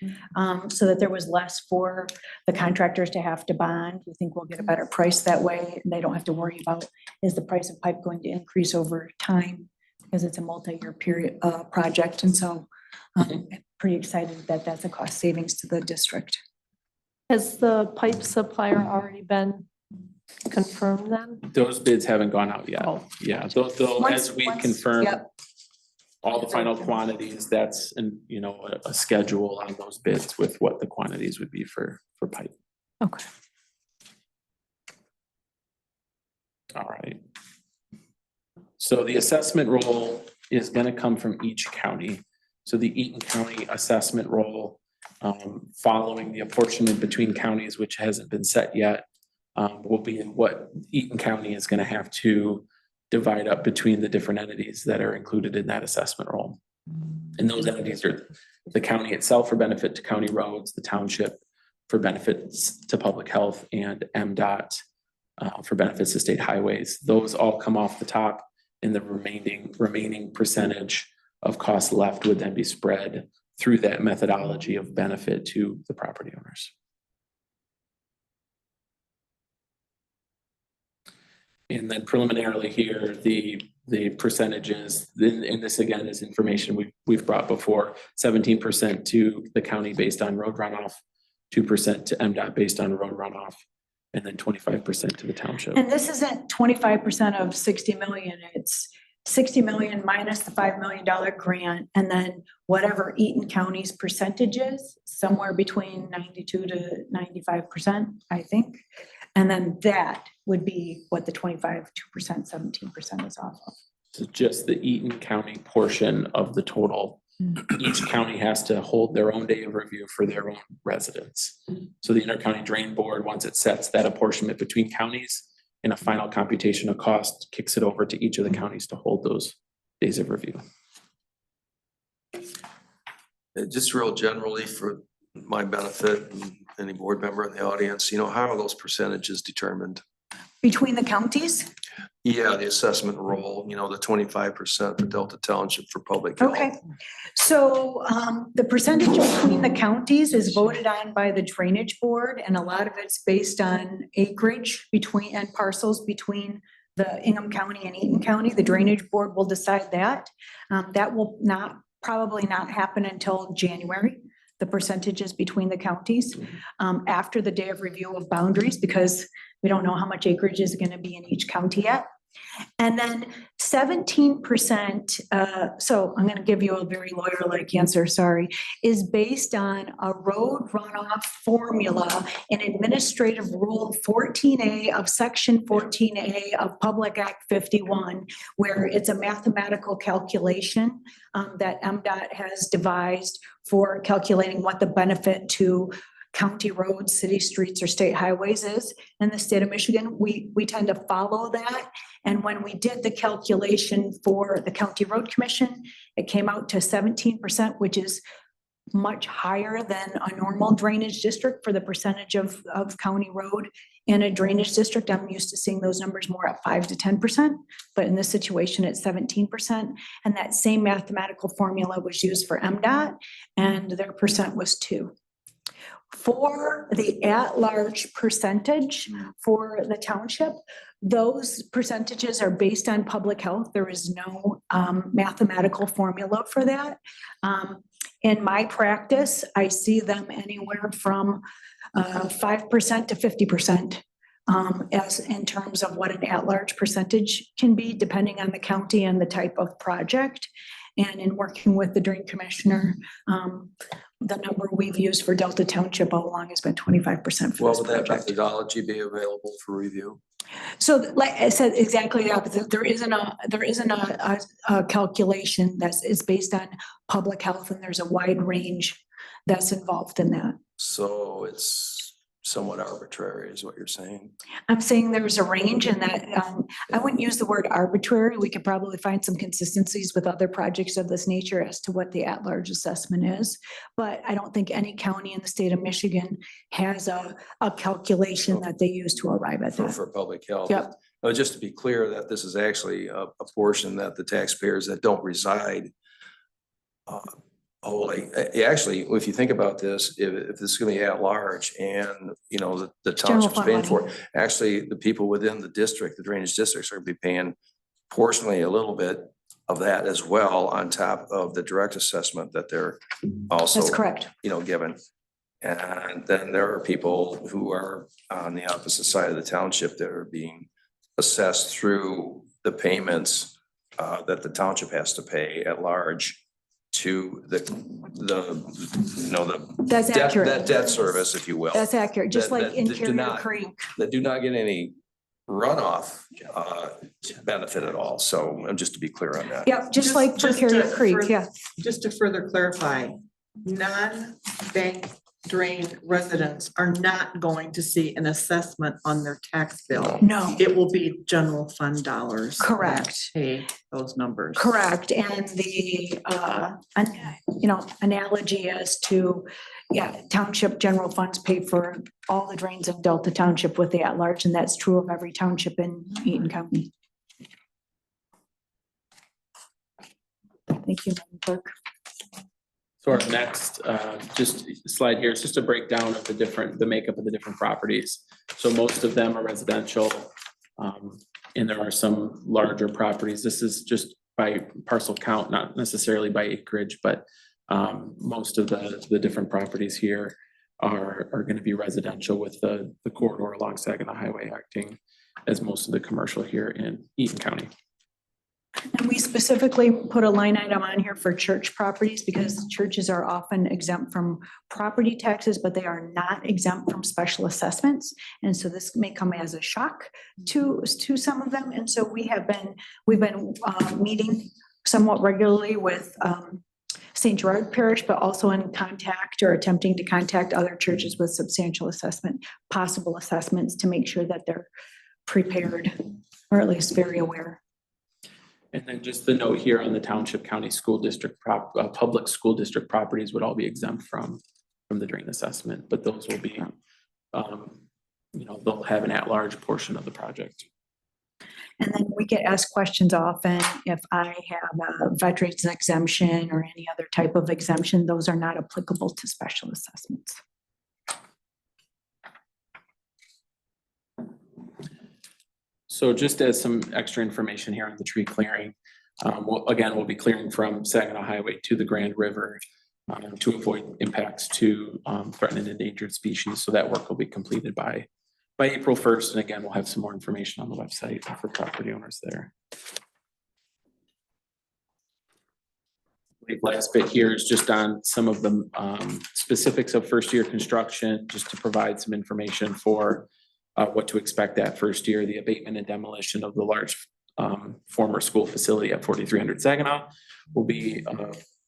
So that there was less for the contractors to have to bond. We think we'll get a better price that way. And they don't have to worry about, is the price of pipe going to increase over time? Because it's a multi-year period project. And so I'm pretty excited that that's a cost savings to the district. Has the pipe supplier already been confirmed then? Those bids haven't gone out yet. Oh. Yeah, they'll, as we confirm Yep. all the final quantities, that's, and you know, a schedule on those bids with what the quantities would be for pipe. Okay. All right. So the assessment roll is gonna come from each county. So the Eaton County assessment roll, following the apportionment between counties, which hasn't been set yet, will be what Eaton County is gonna have to divide up between the different entities that are included in that assessment roll. And those entities are the county itself for benefit to county roads, the township for benefits to public health, and MDOT for benefits to state highways. Those all come off the top, and the remaining percentage of costs left would then be spread through that methodology of benefit to the property owners. And then preliminarily here, the percentages, and this again is information we've brought before, 17% to the county based on road runoff, 2% to MDOT based on road runoff, and then 25% to the township. And this isn't 25% of 60 million, it's 60 million minus the $5 million grant, and then whatever Eaton County's percentage is, somewhere between 92 to 95%, I think. And then that would be what the 25, 2%, 17% is off of. So just the Eaton County portion of the total. Each county has to hold their own day of review for their own residents. So the Intercounty Drain Board, once it sets that apportionment between counties in a final computation of cost, kicks it over to each of the counties to hold those days of review. Just real generally for my benefit and any board member in the audience, you know, how are those percentages determined? Between the counties? Yeah, the assessment roll, you know, the 25% for Delta Township for public health. Okay, so the percentage between the counties is voted on by the Drainage Board, and a lot of it's based on acreage between, and parcels between the Ingham County and Eaton County. The Drainage Board will decide that. That will probably not happen until January, the percentages between the counties, after the day of review of boundaries, because we don't know how much acreage is going to be in each county yet. And then 17%, so I'm going to give you a very lawyer-like answer, sorry, is based on a road runoff formula in Administrative Rule 14A of Section 14A of Public Act 51, where it's a mathematical calculation that MDOT has devised for calculating what the benefit to county roads, city streets, or state highways is in the state of Michigan. We tend to follow that. And when we did the calculation for the County Road Commission, it came out to 17%, which is much higher than a normal drainage district for the percentage of county road in a drainage district. I'm used to seeing those numbers more at 5 to 10%, but in this situation, it's 17%. And that same mathematical formula was used for MDOT, and their percent was 2. For the at-large percentage for the township, those percentages are based on public health. There is no mathematical formula for that. In my practice, I see them anywhere from 5% to 50%. As in terms of what an at-large percentage can be, depending on the county and the type of project. And in working with the drain commissioner, the number we've used for Delta Township all along has been 25% for Well, this would that project. methodology be available for review? So like I said, exactly the opposite. There isn't a calculation that is based on public health, and there's a wide range that's involved in that. So it's somewhat arbitrary is what you're saying. I'm saying there's a range, and that I wouldn't use the word arbitrary. We could probably find some consistencies with other projects of this nature as to what the at-large assessment is. But I don't think any county in the state of Michigan has a calculation that they use to arrive at that. For public health. Yep. Just to be clear that this is actually a portion that the taxpayers that don't reside wholly, actually, if you think about this, if this is gonna be at large and, you know, the General township's fund paying money. for it, actually, the people within the district, the drainage districts are gonna be paying portionally a little bit of that as well on top of the direct assessment that they're also, That's correct. you know, given. And then there are people who are on the opposite side of the township that are being assessed through the payments that the township has to pay at large to the you know, the That's debt, accurate. that debt service, if you will. That's accurate, just That- like in that do Carrier not- Creek. That do not get any runoff benefit at all. So just to be clear on that. Yep, just like for Just Carrier to Creek, further- yeah. Just to further clarify, non-bank drained residents are not going to see an assessment on their tax bill. No, It will be general fund dollars. that Correct. Pay those numbers. correct. And the, analogy as to, township general funds pay for all the drains of Delta Township with the at-large, and that's true of every township in Eaton County. Thank you, Madam Clerk. So our next, just slide here is just a breakdown of the makeup of the different properties. So most of them are residential. And there are some larger properties. This is just by parcel count, not necessarily by acreage, but most of the different properties here are going to be residential with the corridor along Saginaw Highway acting as most of the commercial here in Eaton County. And we specifically put a line item on here for church properties because churches are often exempt from property taxes, but they are not exempt from special assessments. And so this may come as a shock to some of them. And so we've been meeting somewhat regularly with St. Gerard Parish, but also in contact or attempting to contact other churches with substantial possible assessments to make sure that they're prepared or at least very aware. And then just the note here on the Township County School District public school district properties would all be exempt from the drain assessment, but those will be, they'll have an at-large portion of the project. And then we get asked questions often if I have a veterans exemption or any other type of exemption, those are not applicable to special assessments. So just as some extra information here on the tree clearing, we'll be clearing from Saginaw Highway to the Grand River to avoid impacts to threatened and endangered species. So that work will be completed by April 1st. And again, we'll have some more information on the website for property owners there. The last bit here is just on some of the specifics of first year construction, just to provide some information for what to expect that first year. The abatement and demolition of the large former school facility at 4300 Saginaw will be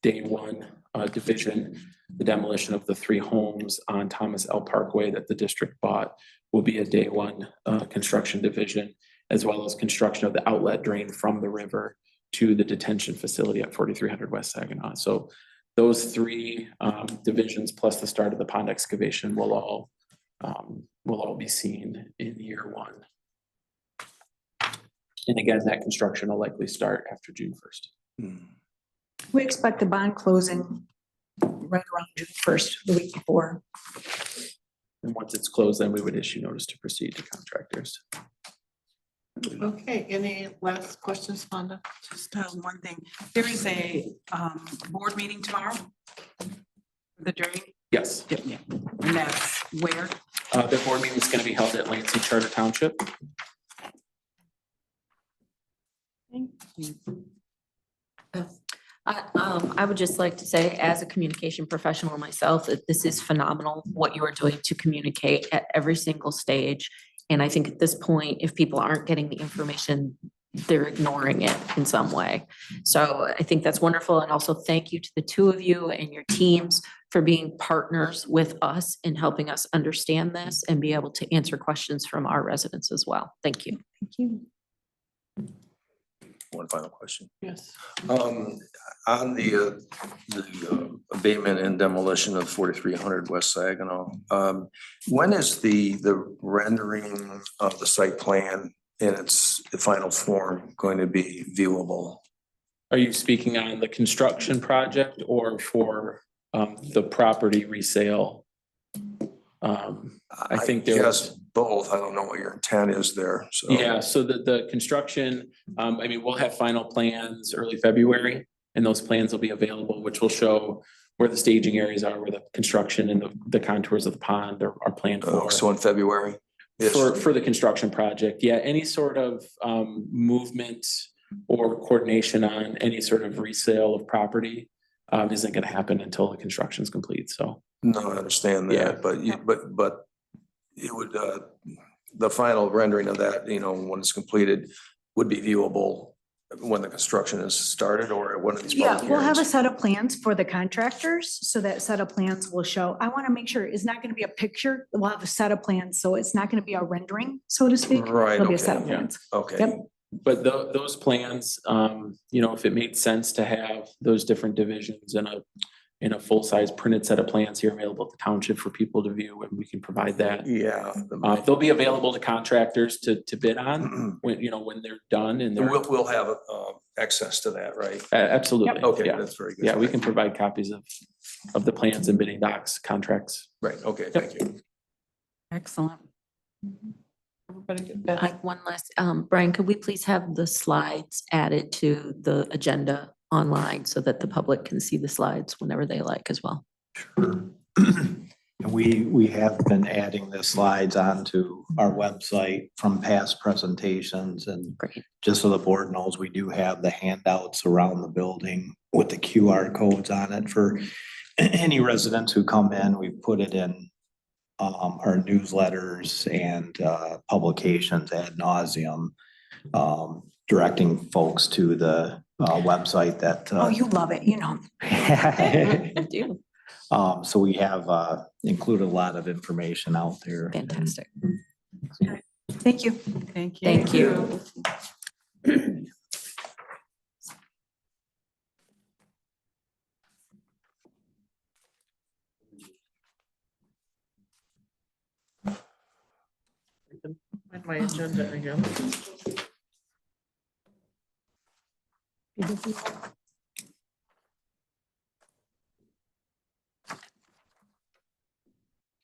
day one division. The demolition of the 3 homes on Thomas L. Parkway that the district bought will be a day one construction division, as well as construction of the outlet drain from the river to the detention facility at 4300 West Saginaw. So those 3 divisions plus the start of the pond excavation will all be seen in year 1. And again, that construction will likely start after June 1st. We expect the bond closing right around June 1st, the week before. And once it's closed, then we would issue notice to proceed to contractors. Okay, any last questions, Fonda? Just one thing, there is a board meeting tomorrow. The drain, Yes, yeah, and that's where? the board meeting is going to be held at Lansing Charter Township. I would just like to say, as a communication professional myself, that this is phenomenal, what you are doing to communicate at every single stage. And I think at this point, if people aren't getting the information, they're ignoring it in some way. So I think that's wonderful. And also thank you to the 2 of you and your teams for being partners with us in helping us understand this and be able to answer questions from our residents as well. Thank you. Thank you. One final question. Yes. On the abatement and demolition of 4300 West Saginaw, when is the rendering of the site plan in its final form going to be viewable? Are you speaking on the construction project or for the property resale? I think there guess was, both. I don't know what your intent is there, so. yeah, so the construction, I mean, we'll have final plans early February, and those plans will be available, which will show where the staging areas are, where the construction and the contours of the pond are planned for. So in February? Yes. For the construction project, yeah, any sort of movement or coordination on any sort of resale of property isn't gonna happen until the construction's complete, so. No, I understand Yeah. that, but it would, the final rendering of that, when it's completed, would be viewable when the construction is started or at one of these Yeah, public we'll have a hearings? set of plans for the contractors, so that set of plans will show, I want to make sure it's not going to be a picture, we'll have a set of plans, so it's not going to be a rendering, so to speak. Right, It'll be a set of okay, plans. Okay. Yep. But those plans, if it made sense to have those different divisions in a full-size printed set of plans here available at the township for people to view, and we can provide that. Yeah. They'll be available to contractors to bid on when they're done and they're. We'll have access to that, right? Absolutely. Okay, Yeah. that's very good. Yeah, we can provide copies of the plans and bidding docs, contracts. Right, okay, thank you. Excellent. Everybody get that? One last, Brian, could we please have the slides added to the agenda online so that the public can see the slides whenever they like as well? Sure. And we have been adding the slides onto our website from past presentations, and Great. just so the board knows, we do have the handouts around the building with the QR codes on it for any residents who come in. We put it in our newsletters and publications ad nauseum, directing folks to the website that. Oh, you love it, you know. I do. So we have included a lot of information out there. Fantastic. Thank you. Thank you. Thank you. Find my agenda again.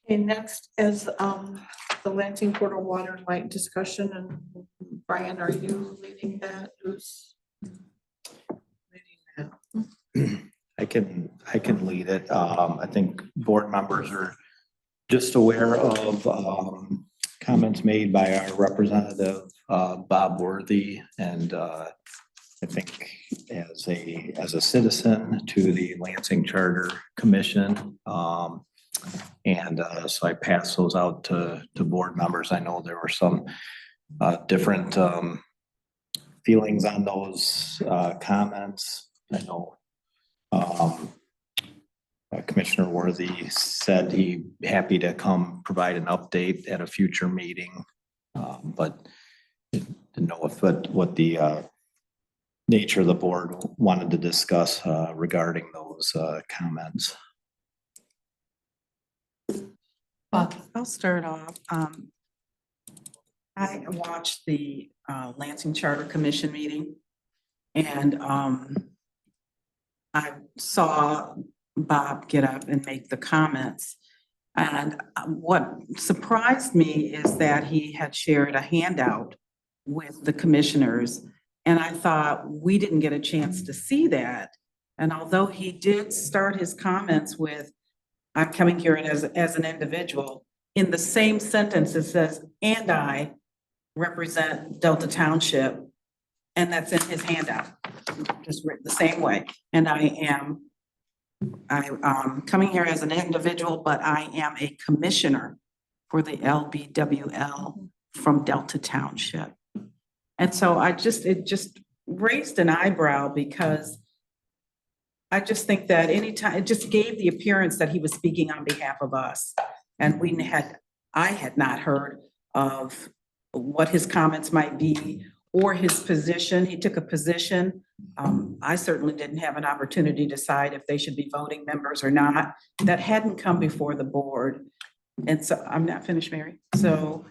Okay, next is the Lansing Port of Water and Light discussion, and Brian, are you leading that? Who's leading that? I can lead it. I think board members are just aware of comments made by our representative, Bob Worthy, and I think as a citizen to the Lansing Charter Commission. So I passed those out to board members. I know there were some different feelings on those comments. I know Commissioner Worthy said he'd happy to come provide an update at a future meeting, but didn't know what the nature of the board wanted to discuss regarding those comments. I'll start off. I watched the Lansing Charter Commission meeting, and I saw Bob get up and make the comments. And what surprised me is that he had shared a handout with the commissioners. And I thought we didn't get a chance to see that. And although he did start his comments with, I'm coming here as an individual, in the same sentence, it says, and I represent Delta Township. And that's in his handout, just written the same way. And I'm coming here as an individual, but I am a commissioner for the LBWL from Delta Township. And so it just raised an eyebrow, because I just think that anytime, it just gave the appearance that he was speaking on behalf of us. And I had not heard of what his comments might be or his position. He took a position. I certainly didn't have an opportunity to decide if they should be voting members or not. That hadn't come before the board. And so I'm not finished, Mary. So,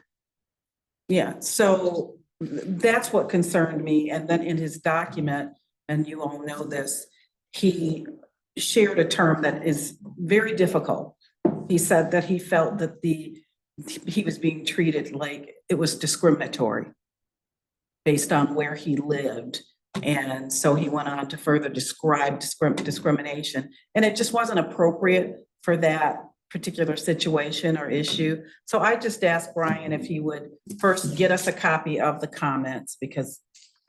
yeah, so that's what concerned me. And then in his document, and you all know this, he shared a term that is very difficult. He said that he felt that he was being treated like it was discriminatory based on where he lived. And so he went on to further describe discrimination. And it just wasn't appropriate for that particular situation or issue. So I just asked Brian if he would first get us a copy of the comments, because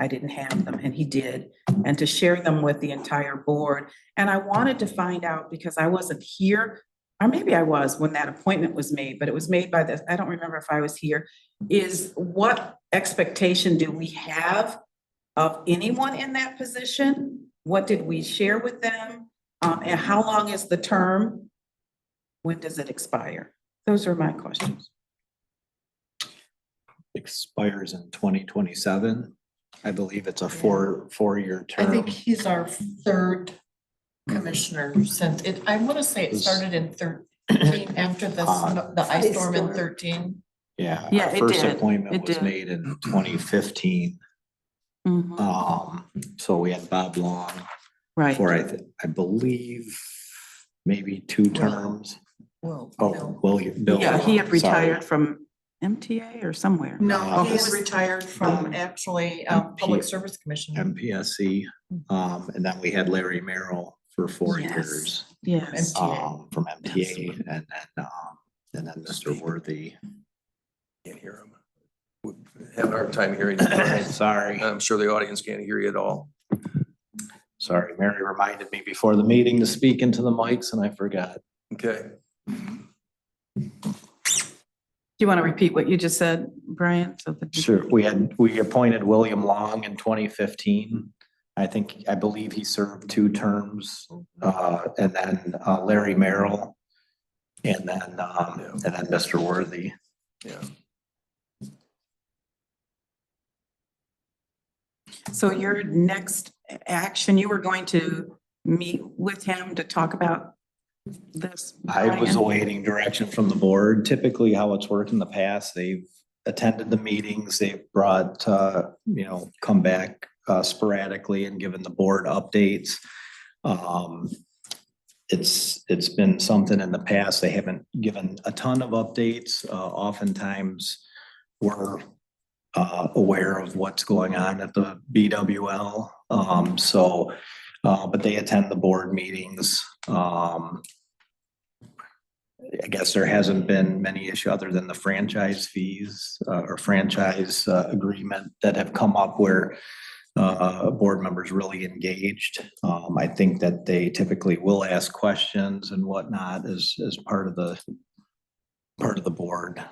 I didn't have them and he did, and to share them with the entire board. And I wanted to find out, because I wasn't here, or maybe I was when that appointment was made, but it was made by this, I don't remember if I was here, is what expectation do we have of anyone in that position? What did we share with them? And how long is the term? When does it expire? Those are my questions. Expires in 2027. I believe it's a four-year I term. think he's our third commissioner since it, I want to say it started in 13 after the ice storm in 13. Yeah, Yeah, our it first did. appointment It was did. made in 2015. Mhm. So we had Bob Long Right. for, I believe, maybe 2 terms. Well, Oh, William, Bill. Yeah, he had sorry. retired from MTA or somewhere. no, he Okay. is retired from actually Public Service Commission. MPSC. And then we had Larry Merrill for 4 Yes. years. Yes. MTA. From MTA, and then Mr. Worthy. Can't hear him. We have a hard time hearing you. Sorry, I'm sure the audience can't hear you at all. sorry. Mary reminded me before the meeting to speak into the mics and I forgot. Okay. Do you want to repeat what you just said, Brian? So that- Sure, we appointed William Long in 2015. I believe he served 2 terms, and then Larry Merrill, and then Mr. Worthy. Yeah. So your next action, you were going to meet with him to talk about this? I was Brian? awaiting direction from the board. Typically, how it's worked in the past, they've attended the meetings, they've brought, come back sporadically and given the board updates. It's been something in the past, they haven't given a ton of updates. Oftentimes, we're aware of what's going on at the BWL. But they attend the board meetings. I guess there hasn't been many issues other than the franchise fees or franchise agreement that have come up where board members really engaged. I think that they typically will ask questions and whatnot as part of the board.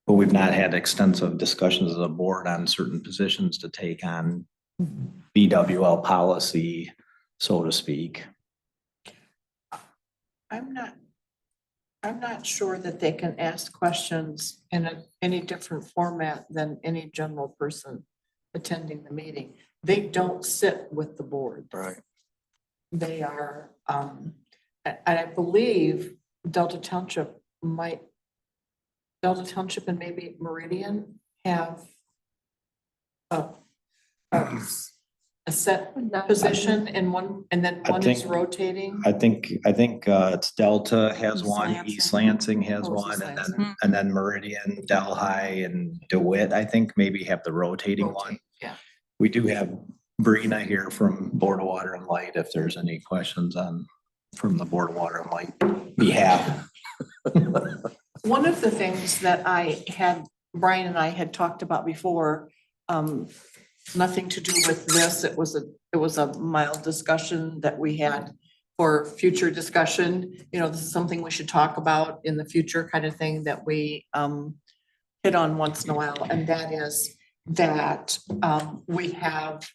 But we've not had extensive discussions as a board on certain positions to take on BWL policy, so to speak. I'm not sure that they can ask questions in any different format than any general person attending the meeting. They don't sit with the board. Right. They are, and I believe Delta Township and maybe Meridian have a set position in one, and then I one is think- rotating. I think it's Delta has East one, Lansing. East Lansing has Oh, it's one, East and Lansing. then Meridian, Delhi and DeWitt, I think maybe have the rotating one. Rotate, yeah. We do have Brina here from Board of Water and Light, if there's any questions from the Board of Water and Light behalf. One of the things that Brian and I had talked about before, nothing to do with this, it was a mild discussion that we had for future discussion. This is something we should talk about in the future, kind of thing that we hit on once in a while, and that is that we have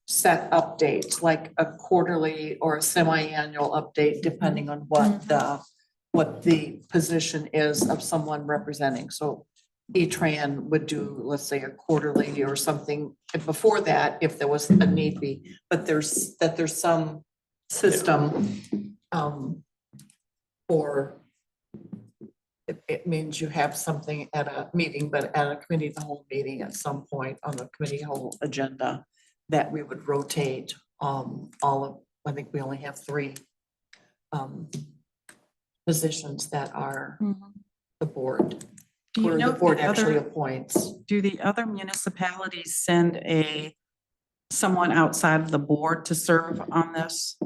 set updates, like a quarterly or a semi-annual update, depending on what the position is of someone representing. So E-Tran would do, let's say, a quarterly or something before that, if there was a need be, but there's some system for it means you have something at a meeting, but at a committee, of the whole meeting at some point on the committee whole agenda, that we would rotate, all of, I think we only have 3 positions that are the board, Do you where know the if board the actually other- appoints. Do the other municipalities send someone outside of the board to serve on this?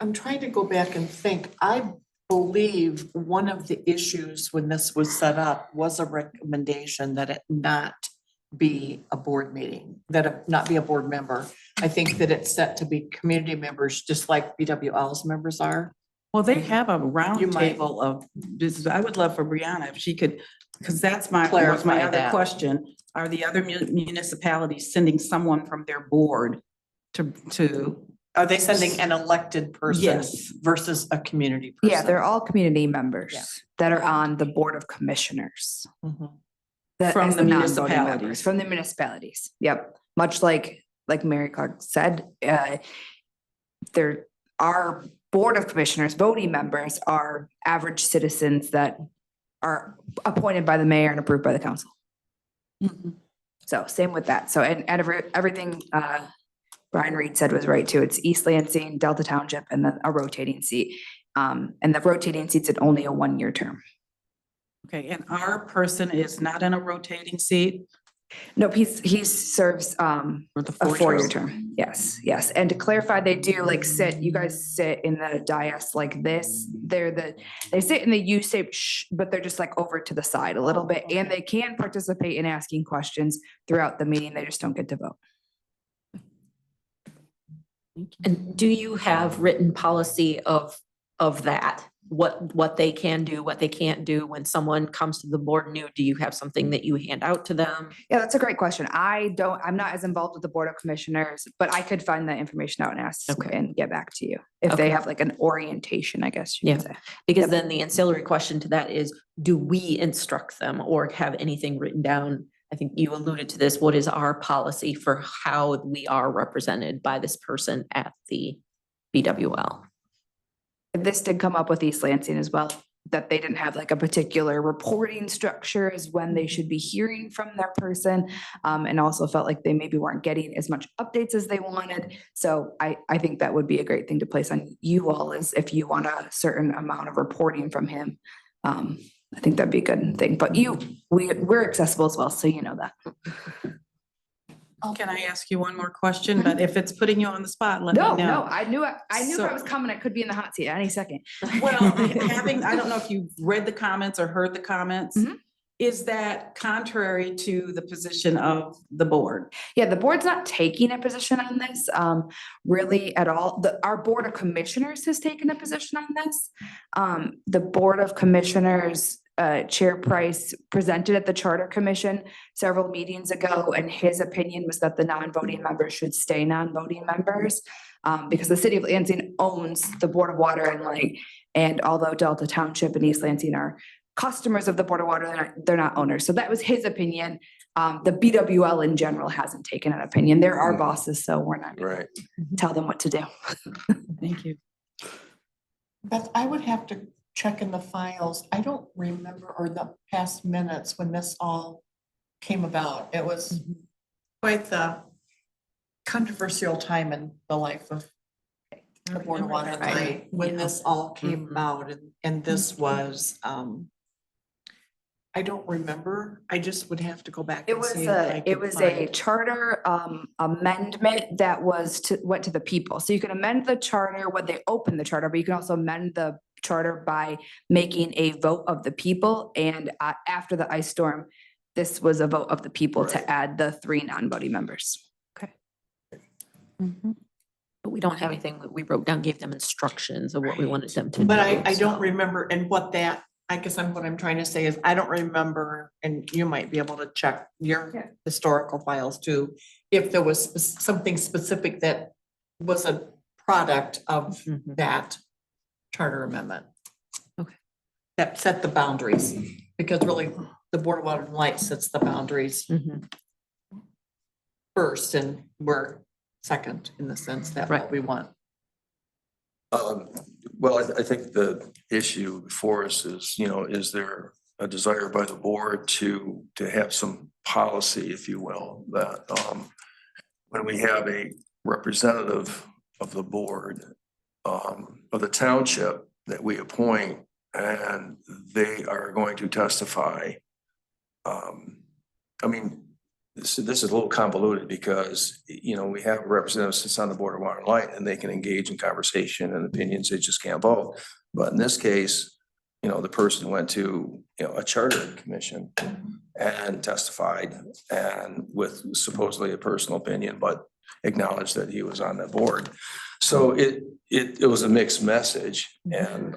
I'm trying to go back and think, I believe one of the issues when this was set up was a recommendation that it not be a board meeting, that it not be a board member. I think that it's set to be community members, just like BWL's members are. Well, they have a round You might- table of business. I would love for Brianna if she could, because that's was my Clarify other that. question. Are the other municipalities sending someone from their board to? Are they sending an elected person Yes. versus a community person? Yeah, they're all community members Yeah. that are on the Board of Commissioners. Mhm. From as the non-voting members, municipalities. From the municipalities, yep. Much like Mary Clark said, there are Board of Commissioners, voting members are average citizens that are appointed by the mayor and approved by the council. So same with that. So, and everything Brian Reed said was right too. It's East Lansing, Delta Township, and then a rotating seat. And the rotating seat's at only a 1-year term. Okay, and our person is not in a rotating seat? Nope, he serves For the a 4-year term? term. Yes, yes. And to clarify, they do like you guys sit in the dais like this. They sit in the U-shaped, but they're just like over to the side a little bit. And they can participate in asking questions throughout the meeting. They just don't get to vote. And do you have written policy of that? What they can do, what they can't do when someone comes to the board new? Do you have something that you hand out to them? Yeah, that's a great question. I'm not as involved with the Board of Commissioners, but I could find that information out and ask and get back to you. If they Okay. have like an orientation, I guess you could say. Because then the ancillary question to that is, do we instruct them or have anything written down? I think you alluded to this. What is our policy for how we are represented by this person at the BWL? This did come up with East Lansing as well, that they didn't have like a particular reporting structure as when they should be hearing from their person. And also felt like they maybe weren't getting as much updates as they wanted. So I think that would be a great thing to place on you all, is if you want a certain amount of reporting from him. I think that'd be a good thing, but we're accessible as well, so you know that. Can I ask you one more question? But if it's putting you on the spot, let me know. No, I knew if I So- was coming, I could be in the hot seat any second. Well, I don't know if you've read the comments or heard the comments. Mhm. Is that contrary to the position of the board? Yeah, the board's not taking a position on this, really at all. Our Board of Commissioners has taken a position on this. The Board of Commissioners, Chair Price presented at the Charter Commission several meetings ago, and his opinion was that the non-voting members should stay non-voting members. Because the city of Lansing owns the Board of Water and Light, and although Delta Township and East Lansing are customers of the Board of Water, they're not owners. So that was his opinion. The BWL in general hasn't taken an opinion. They're our bosses, so we're not gonna Right. tell them what to do. Thank you. Beth, I would have to check in the files. I don't remember, or the past minutes when this all came about. It was quite the controversial time in the life of the Board of Water and Light when this all came about, and this was, I don't remember. I just would have to go back It and was see. if I it could was a find- charter amendment that went to the people. So you can amend the charter when they open the charter, but you can also amend the charter by making a vote of the people. And after the ice storm, this was a vote of the people to add the 3 non-voting members. But we don't have anything that we wrote down, gave them instructions of what we wanted them to do. But I so. don't remember, and what that, I guess what I'm trying to say is, I don't remember, and you might be able to check your historical files too, if there was something specific that was a product of that charter amendment. Okay. That set the boundaries, because really, the Board of Water and Light sets the boundaries Mhm. first, and we're second in the sense that what we want. Well, I think the issue before us is, is there a desire by the board to have some policy, if you will, that when we have a representative of the board of the township that we appoint and they are going to testify. I mean, this is a little convoluted because, we have representatives that's on the board of Water and Light and they can engage in conversation and opinions, they just can't vote. But in this case, the person went to, a charter commission and testified and with supposedly a personal opinion, but acknowledged that he was on the board. So it was a mixed message. And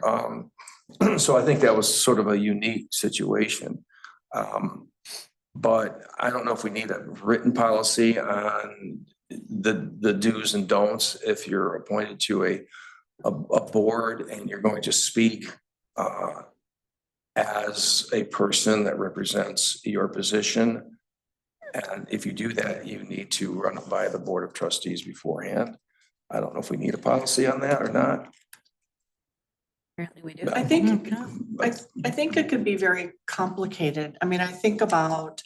so I think that was sort of a unique situation. But I don't know if we need a written policy on the do's and don'ts if you're appointed to a board and you're going to speak as a person that represents your position. And if you do that, you need to run it by the Board of Trustees beforehand. I don't know if we need a policy on that or not. Apparently we do. I think it could be very complicated. I mean, I think about,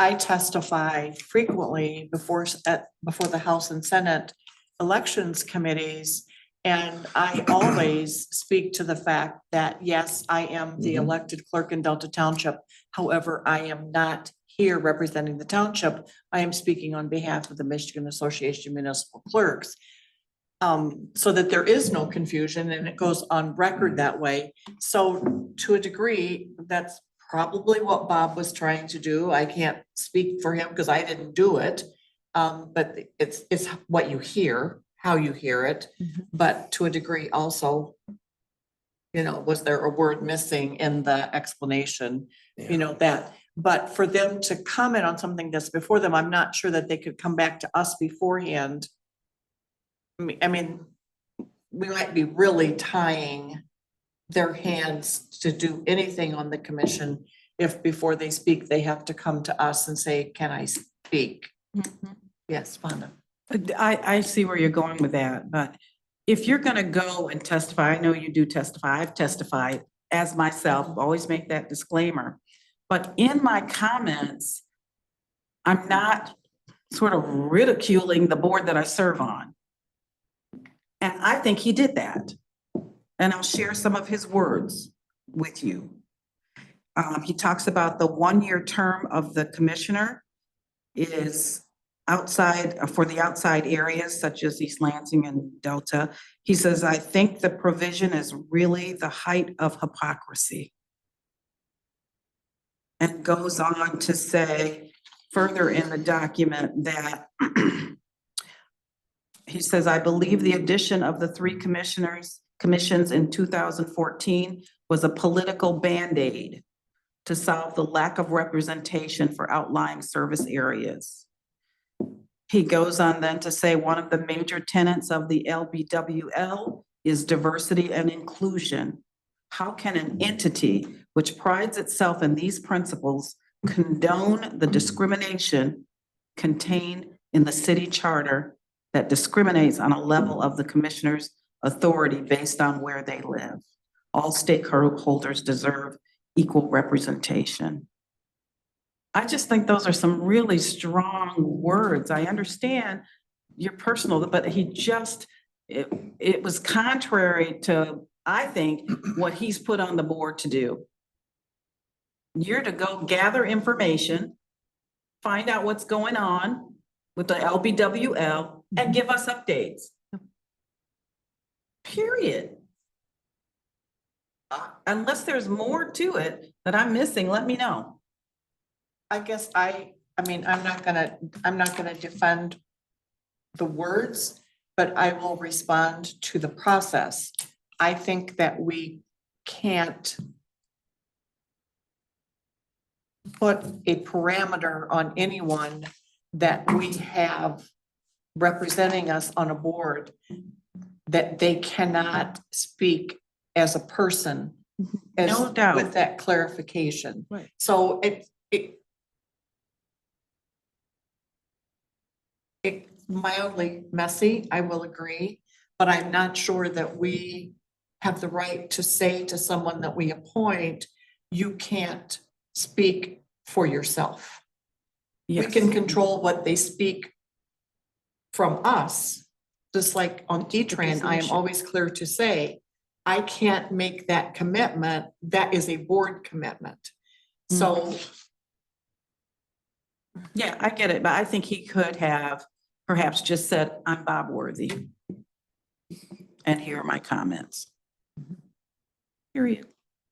I testify frequently before the House and Senate elections committees. And I always speak to the fact that, yes, I am the elected clerk in Delta Township. However, I am not here representing the township. I am speaking on behalf of the Michigan Association of Municipal Clerks. So that there is no confusion and it goes on record that way. So to a degree, that's probably what Bob was trying to do. I can't speak for him because I didn't do it. But it's what you hear, how you hear it. But to a degree also, was there a word missing in the explanation? That, but for them to comment on something that's before them, I'm not sure that they could come back to us beforehand. I mean, we might be really tying their hands to do anything on the commission if before they speak, they have to come to us and say, can I speak? Yes, Fonda. I see where you're going with that, but if you're gonna go and testify, I know you do testify, I've testified as myself, always make that disclaimer. But in my comments, I'm not sort of ridiculing the board that I serve on. And I think he did that. And I'll share some of his words with you. He talks about the 1-year term of the commissioner is outside, for the outside areas such as East Lansing and Delta. He says, I think the provision is really the height of hypocrisy. And goes on to say further in the document that he says, I believe the addition of the 3 commissions in 2014 was a political Band-Aid to solve the lack of representation for outlying service areas. He goes on then to say one of the major tenets of the LBWL is diversity and inclusion. How can an entity which prides itself in these principles condone the discrimination contained in the city charter that discriminates on a level of the commissioner's authority based on where they live? All stakeholders deserve equal representation. I just think those are some really strong words. I understand your personal, but he just, it was contrary to, I think, what he's put on the board to do. You're to go gather information, find out what's going on with the LBWL and give us updates. Period. Unless there's more to it that I'm missing, let me know. I guess I mean, I'm not gonna defend the words, but I will respond to the process. I think that we can't put a parameter on anyone that we have representing us on a board that they cannot speak as a person. No doubt. With that clarification. Right. So it's mildly messy, I will agree, but I'm not sure that we have the right to say to someone that we appoint, you can't speak for yourself. We can control what they speak from us. Just like on E-Tran, I am always clear to say, I can't make that commitment. That is a board commitment. So Yeah, I get it, but I think he could have perhaps just said, I'm Bob Worthy. And here are my comments. Period.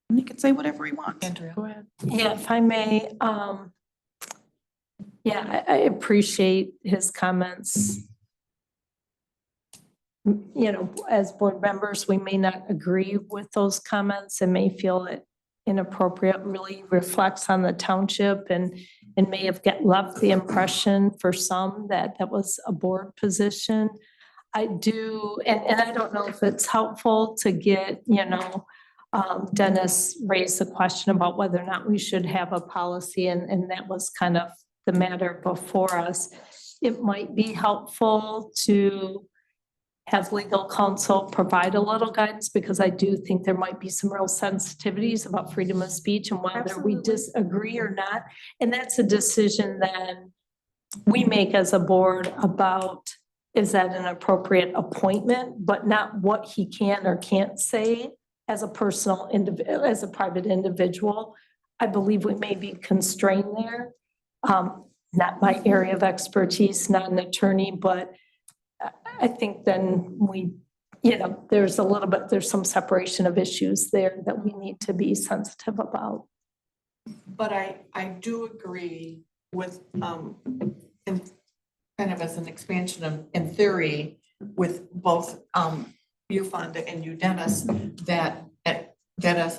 And he can say whatever he wants. Andrea. Go ahead. Yeah, if I may, yeah, I appreciate his comments. You know, as board members, we may not agree with those comments and may feel it inappropriate, really reflects on the township and may have left the impression for some that that was a board position. I do, and I don't know if it's helpful to get, you know, Dennis raised the question about whether or not we should have a policy, and that was kind of the matter before us. It might be helpful to have legal counsel provide a little guidance, because I do think there might be some real sensitivities about freedom of speech and whether we disagree or not. And that's a decision that we make as a board about, is that an appropriate appointment, but not what he can or can't say as a personal individual, as a private individual. I believe we may be constrained there. Not my area of expertise, not an attorney, but I think then we, you know, there's some separation of issues there that we need to be sensitive about. But I do agree with, in kind of as an expansion of, in theory, with both, you, Fonda, and you, Dennis, that a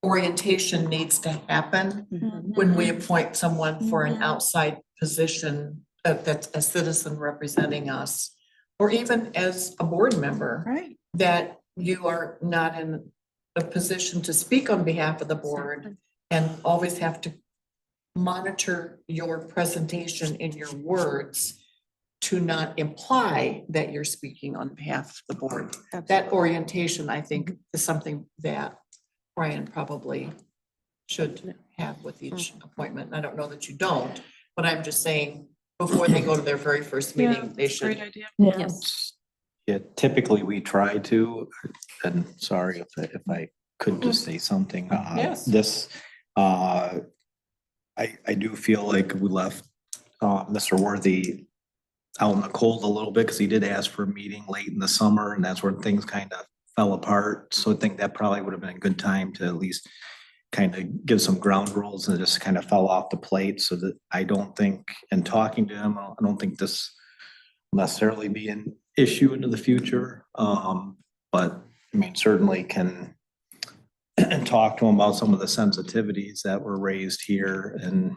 orientation needs to happen when we appoint someone for an outside position that's a citizen representing us, or even as a board member. Right. That you are not in a position to speak on behalf of the board and always have to monitor your presentation in your words to not imply that you're speaking on behalf of the board. That orientation, I think, is something that Brian probably should have with each appointment. I don't know that you don't, but I'm just saying, before they go to their very first meeting, they should. Great idea. Yes. Yeah, typically we try to, and sorry if I could just say something. Yes. This, I do feel like we left Mr. Worthy out in the cold a little bit, because he did ask for a meeting late in the summer, and that's where things kind of fell apart. So I think that probably would have been a good time to at least kind of give some ground rules, and just kind of fell off the plate. So that I don't think, in talking to him, I don't think this will necessarily be an issue into the future. But I mean, certainly can talk to him about some of the sensitivities that were raised here, and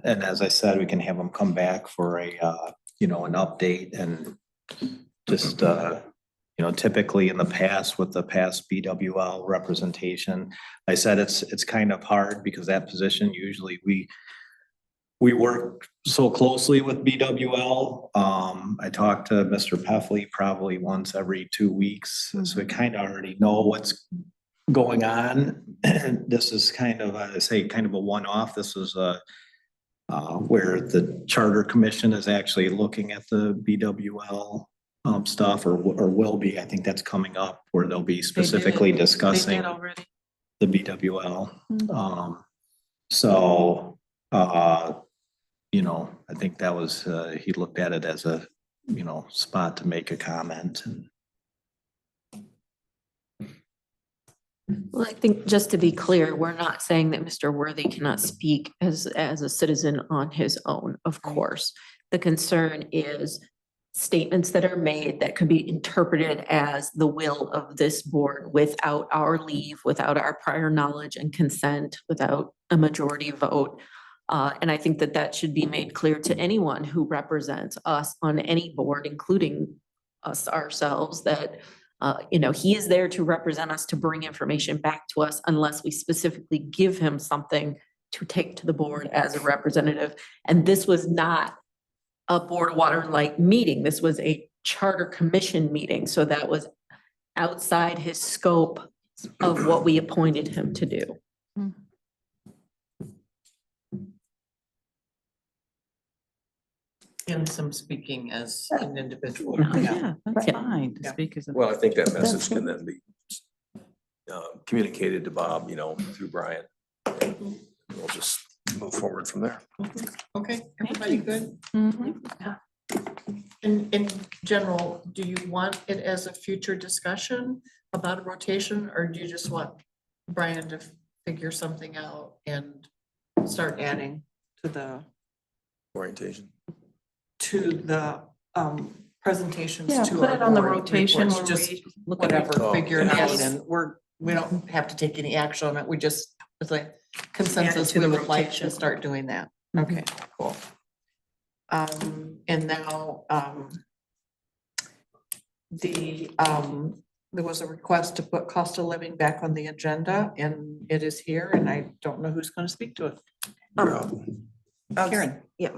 as I said, we can have him come back for a you know, an update, and just you know, typically in the past with the past BWL representation, I said it's kind of hard, because that position, usually we work so closely with BWL. I talk to Mr. Peffley probably once every 2 weeks, so we kind of already know what's going on. This is kind of, I say, kind of a one-off. This is where the Charter Commission is actually looking at the BWL stuff, or will be. I think that's coming up, where they'll be specifically discussing the BWL. So, you know, I think that was, he looked at it as a, you know, spot to make a comment. And Well, I think just to be clear, we're not saying that Mr. Worthy cannot speak as a citizen on his own, of course. The concern is statements that are made that could be interpreted as the will of this board without our leave, without our prior knowledge and consent, without a majority vote. And I think that that should be made clear to anyone who represents us on any board, including us ourselves, that you know, he is there to represent us, to bring information back to us, unless we specifically give him something to take to the board as a representative. And this was not a Board of Water and Light meeting. This was a Charter Commission meeting. So that was outside his scope of what we appointed him to do. And some speaking as an individual. Yeah, that's Yeah. fine to Yeah. speak as a. Well, I think that message can then be communicated to Bob, through Brian. We'll just move forward from there. Okay, everybody good? Mhm. In general, do you want it as a future discussion about a rotation, or do you just want Brian to figure something out and start adding to the Orientation. presentations Yeah, to put our it on the board rotation reports, when just we look at it. whatever, figure it out, Yes. and we don't have to take any action on it, we just, it's like consensus, to we the would like to rotation. start doing that. Okay, cool. And now, there was a request to put cost of living back on the agenda, and it is here, and I don't know who's gonna speak to it. Karen. Yeah.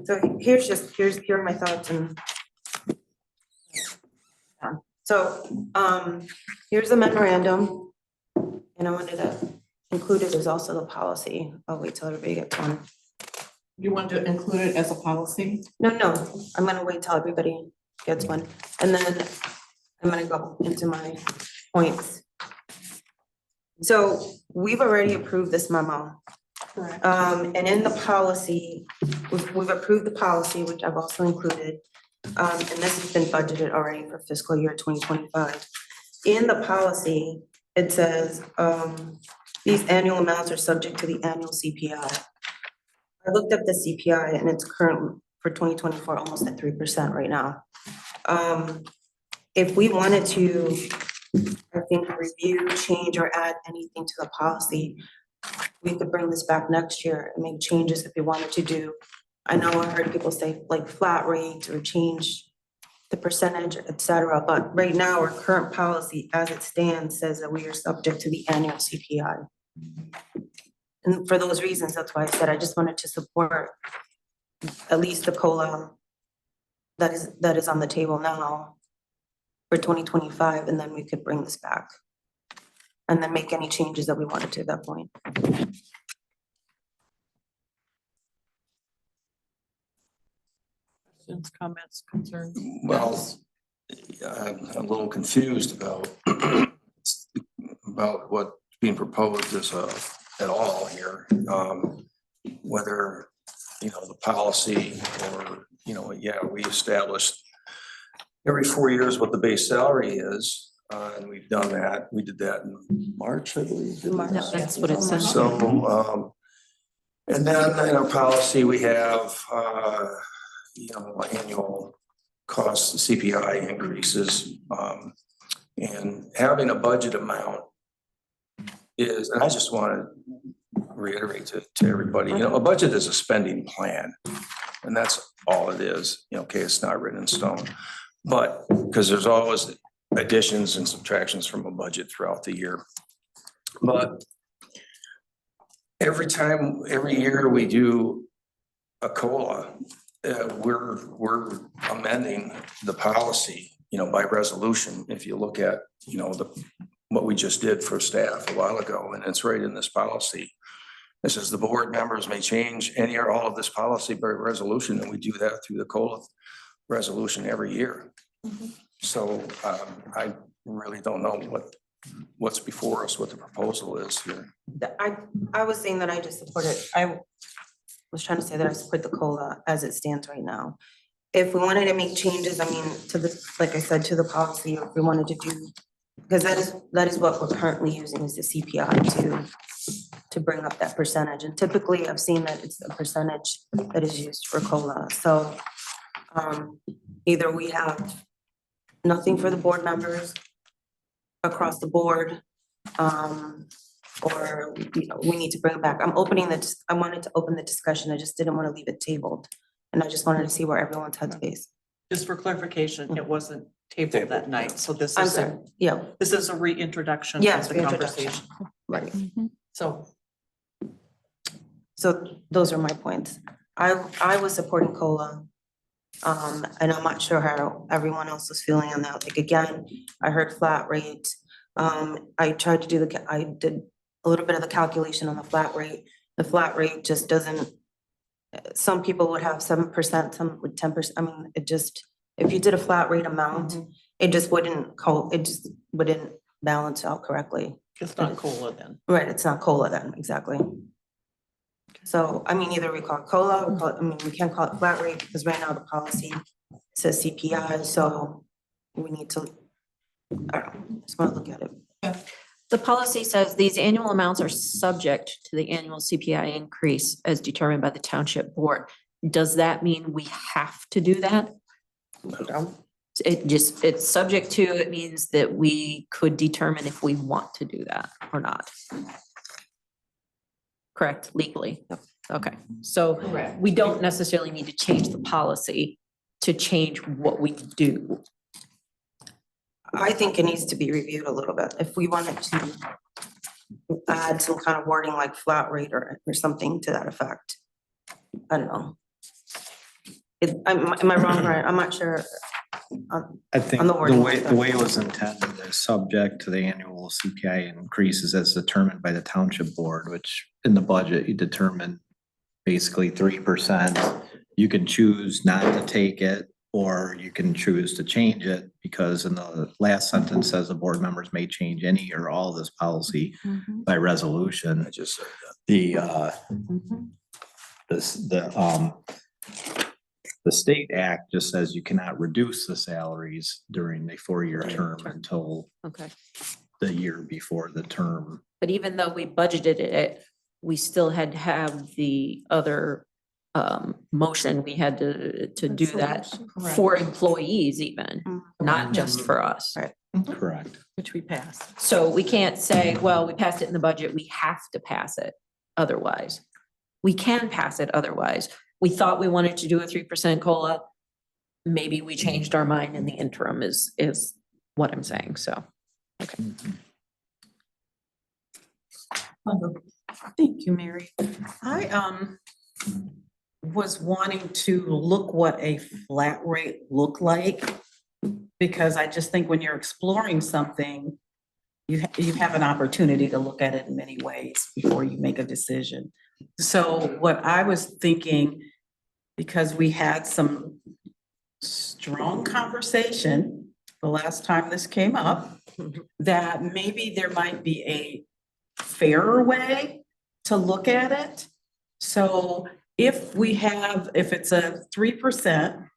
So here are my thoughts and. Here's the memorandum. And I wanted to include it as also the policy. I'll wait till everybody gets one. You want to include it as a policy? No, I'm gonna wait till everybody gets one. And then I'm gonna go into my points. So we've already approved this memo. Correct. And in the policy, we've approved the policy, which I've also included. And this has been budgeted already for fiscal year 2025. In the policy, it says, these annual amounts are subject to the annual CPI. I looked up the CPI and it's current for 2024, almost at 3% right now. If we wanted to, I think, review, change, or add anything to the policy, we could bring this back next year and make changes if we wanted to do. I know I heard people say like flat rates or change the percentage, et cetera, but right now our current policy as it stands says that we are subject to the annual CPI. And for those reasons, that's why I said I just wanted to support at least the COLA that is on the table now for 2025, and then we could bring this back and then make any changes that we wanted to at that point. Questions, comments, concerns? Well, I'm a little confused about what's being proposed as at all here. Whether, the policy or, we established every 4 years what the base salary is. And we've done that. We did that in March, I believe. No, that's what it says. So, and then in our policy, we have, annual cost CPI increases. And having a budget amount is, and I just want to reiterate to everybody, a budget is a spending plan. And that's all it is. Okay, it's not written in stone. But because there's always additions and subtractions from a budget throughout the year. But every year we do a COLA, we're amending the policy, by resolution. If you look at, what we just did for staff a while ago, and it's right in this policy. It says the board members may change any or all of this policy by resolution, and we do that through the COLA resolution every year. So I really don't know what's before us, what the proposal is here. I was saying that I just support it. I was trying to say that I support the COLA as it stands right now. If we wanted to make changes, to the, like I said, to the policy, or if we wanted to do, because that is what we're currently using is the CPI to bring up that percentage. And typically I've seen that it's a percentage that is used for COLA. So either we have nothing for the board members across the board, or we need to bring it back. I wanted to open the discussion. I just didn't want to leave it tabled. And I just wanted to see where everyone's headspace. Just for clarification, it wasn't tabled that night, so this I'm is, sorry, yeah. this is a reintroduction Yes, of the reintroduction. conversation. Right. So So those are my points. I was supporting COLA And I'm not sure how everyone else was feeling on that. Like, again, I heard flat rate. I tried to do I did a little bit of the calculation on the flat rate. The flat rate just doesn't, some people would have 7%, some would 10%. I mean, it just, if you did a flat rate amount, it just wouldn't balance out correctly. It's not COLA then. Right, it's not COLA then, exactly. So, I mean, either we call it COLA, we call it, I mean, we can't call it flat rate because right now the policy says CPI, so we need to, I don't know, just want to look at it. The policy says these annual amounts are subject to the annual CPI increase as determined by the township board. Does that mean we have to do that? It's subject to, it means that we could determine if we want to do that or not. Correct, legally? Okay, so we don't necessarily need to change the policy to change what we do. I think it needs to be reviewed a little bit. If we wanted to add some kind of wording like flat rate or something to that effect. I don't know. Am I wrong, Brian? I'm not sure. I think on the wording. the way it was intended is subject to the annual CPI increases as determined by the township board, which in the budget, you determine basically 3%. You can choose not to take it, or you can choose to change it, because in the last sentence says the board members may change any or all of this policy by resolution. I just said the state act just says you cannot reduce the salaries during a 4-year term until Okay. the year before the term. But even though we budgeted it, we still had to have the other motion. We had to do that for employees even, not just for us. Right. Correct. Which we passed. So we can't say, well, we passed it in the budget, we have to pass it otherwise. We can pass it otherwise. We thought we wanted to do a 3% COLA. Maybe we changed our mind in the interim is what I'm saying, so. Okay. Thank you, Mary. I was wanting to look what a flat rate looked like, because I just think when you're exploring something, you have an opportunity to look at it in many ways before you make a decision. So what I was thinking, because we had some strong conversation the last time this came up, that maybe there might be a fairer way to look at it. So if it's a 3%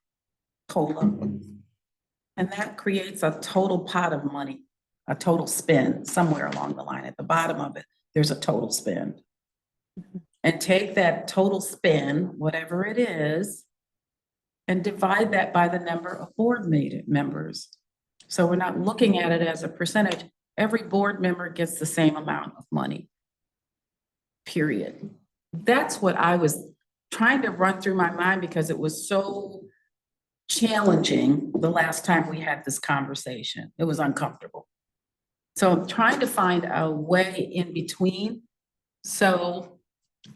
COLA, and that creates a total pot of money, a total spend somewhere along the line. At the bottom of it, there's a total spend. And take that total spend, whatever it is, and divide that by the number of board members. So we're not looking at it as a percentage. Every board member gets the same amount of money, period. That's what I was trying to run through my mind, because it was so challenging the last time we had this conversation. It was uncomfortable. So I'm trying to find a way in between. So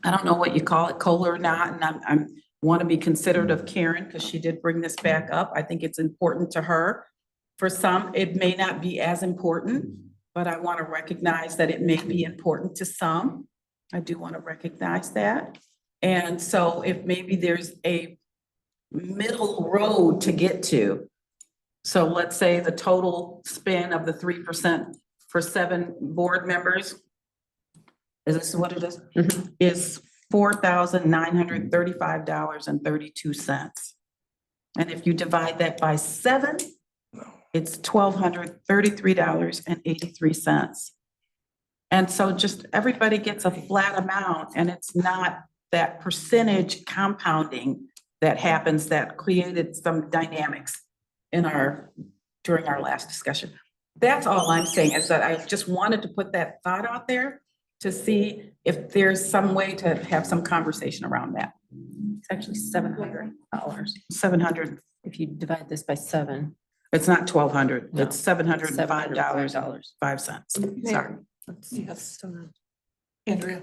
I don't know what you call it, COLA or not, and I want to be considerate of Karen because she did bring this back up. I think it's important to her. For some, it may not be as important, but I want to recognize that it may be important to some. I do want to recognize that. And so if maybe there's a middle road to get to. So let's say the total spend of the 3% for 7 board members, is this what it is? Is $4,935.32. And if you divide that by 7, it's $1,233.83. And so just everybody gets a flat amount, and it's not that percentage compounding that happens that created some dynamics during our last discussion. That's all I'm saying, is that I just wanted to put that thought out there to see if there's some way to have some conversation around that. It's actually $700. 700. If you divide this by 7. It's not 1,200. No. It's $705.05. Sorry. Yes, Andrea.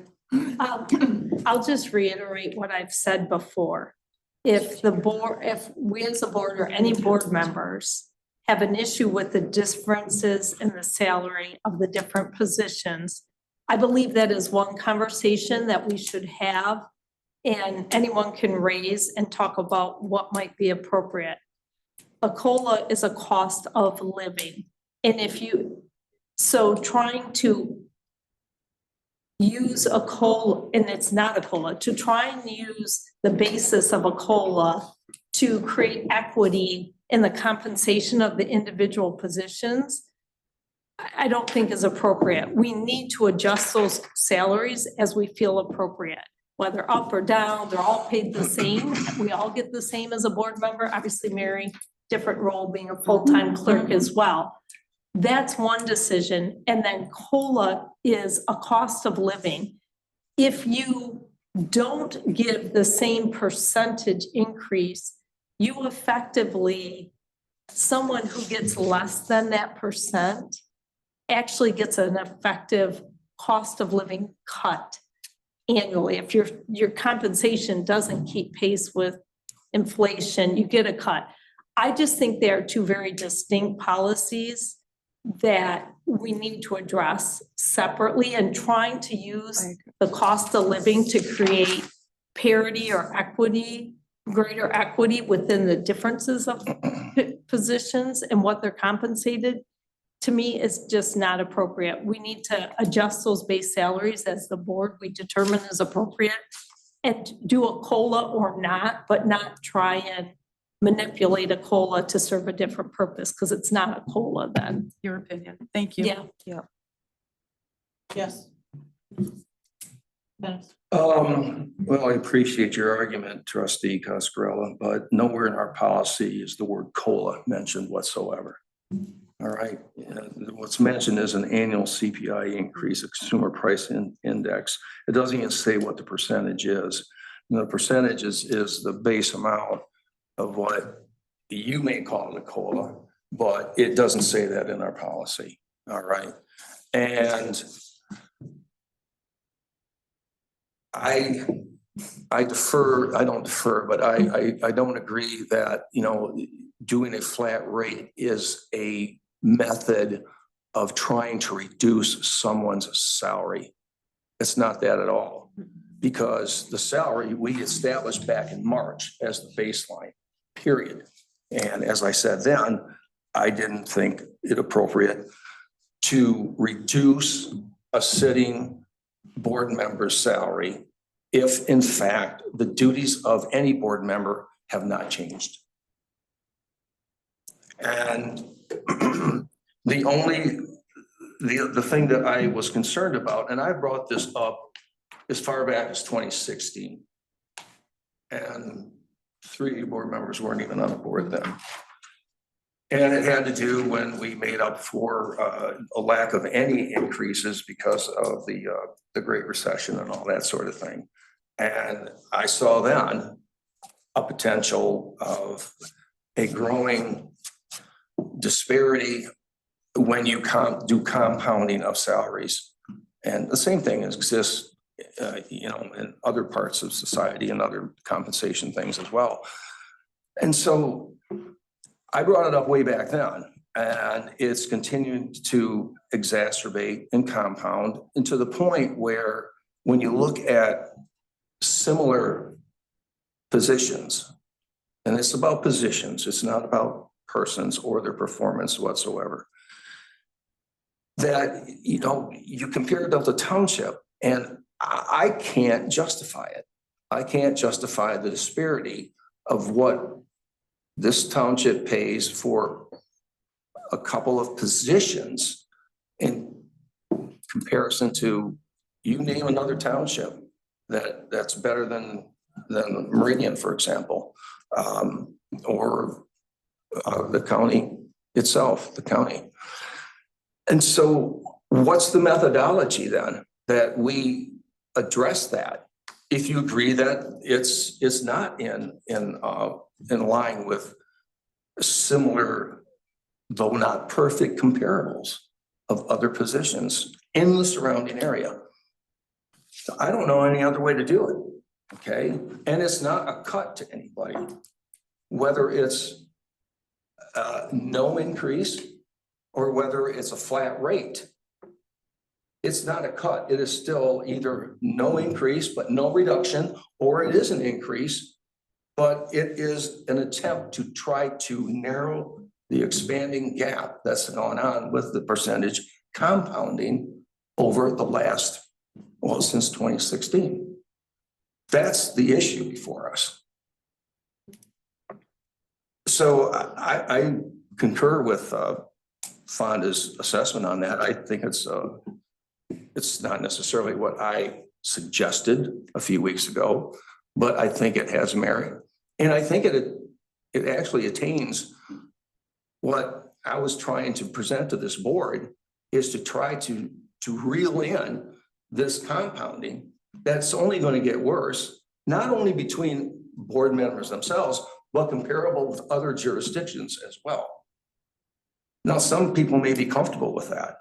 I'll just reiterate what I've said before. if the board, if we as a board or any board members have an issue with the differences in the salary of the different positions, I believe that is one conversation that we should have and anyone can raise and talk about what might be appropriate. A COLA is a cost of living. And if you, so trying to use a COLA, and it's not a COLA, to try and use the basis of a COLA to create equity in the compensation of the individual positions, I don't think is appropriate. We need to adjust those salaries as we feel appropriate, whether up or down, they're all paid the same. We all get the same as a board member. Obviously, Mary, different role being a full-time clerk as well. That's one decision. And then COLA is a cost of living. If you don't give the same percentage increase, you effectively, someone who gets less than that percent actually gets an effective cost of living cut annually. If your compensation doesn't keep pace with inflation, you get a cut. I just think they are two very distinct policies that we need to address separately, and trying to use the cost of living to create parity or equity, greater equity within the differences of positions and what they're compensated, to me is just not appropriate. We need to adjust those base salaries as the board we determine is appropriate and do a COLA or not, but not try and manipulate a COLA to serve a different purpose, because it's not a COLA then. Your opinion. Thank you. Yeah. Yes. Dennis? Well, I appreciate your argument, trustee Coscarella, but nowhere in our policy is the word COLA mentioned whatsoever. All right, what's mentioned is an annual CPI increase, a consumer price index. It doesn't even say what the percentage is. And the percentage is the base amount of what you may call it a COLA, but it doesn't say that in our policy. All right, and I don't defer, but I don't agree that, you know, doing a flat rate is a method of trying to reduce someone's salary. It's not that at all, because the salary we established back in March as the baseline, period. And as I said then, I didn't think it appropriate to reduce a sitting board member's salary if in fact the duties of any board member have not changed. And the thing that I was concerned about, and I brought this up as far back as 2016, and 3 board members weren't even on the board then. And it had to do when we made up for a lack of any increases because of the Great Recession and all that sort of thing. And I saw then a potential of a growing disparity when you do compounding of salaries. And the same thing exists, you know, in other parts of society and other compensation things as well. And so I brought it up way back then, and it's continuing to exacerbate and compound, and to the point where when you look at similar positions, and it's about positions, it's not about persons or their performance whatsoever, that, you know, you compare Delta Township, and I can't justify it. I can't justify the disparity of what this township pays for a couple of positions in comparison to, you name another township that's better than Meridian, for example, or the county itself, the county. And so what's the methodology then that we address that? If you agree that it's not in line with similar, though not perfect, comparables of other positions in the surrounding area. I don't know any other way to do it, okay? And it's not a cut to anybody. anybody. Whether it's no increase or whether it's a flat rate. It's not a cut. It is still either no increase, but no reduction, or it is an increase. But it is an attempt to try to narrow the expanding gap that's gone on with the percentage compounding over the last, well, since 2016. That's the issue before us. So I concur with Fonda's assessment on that. I think it's not necessarily what I suggested a few weeks ago, but I think it has merit. And I think it actually attains what I was trying to present to this board, is to try to reel in this compounding that's only going to get worse, not only between board members themselves, but comparable with other jurisdictions as well. Now, some people may be comfortable with that,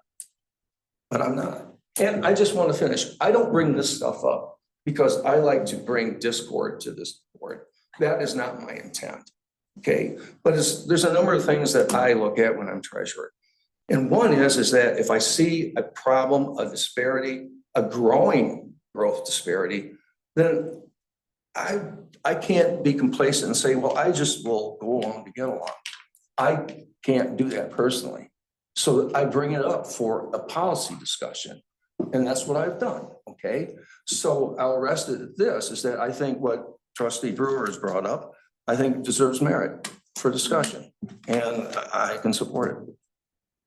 but I'm not. And I just want to finish. I don't bring this stuff up because I like to bring discord to this board. That is not my intent, okay? But there's a number of things that I look at when I'm treasurer. And one is that if I see a problem, a disparity, a growing growth disparity, then I can't be complacent and say, well, I just will go along to get along. I can't do that personally. So I bring it up for a policy discussion. And that's what I've done, okay? So I'll rest it at this, is that I think what Trustee Brewer has brought up, I think deserves merit for discussion, and I can support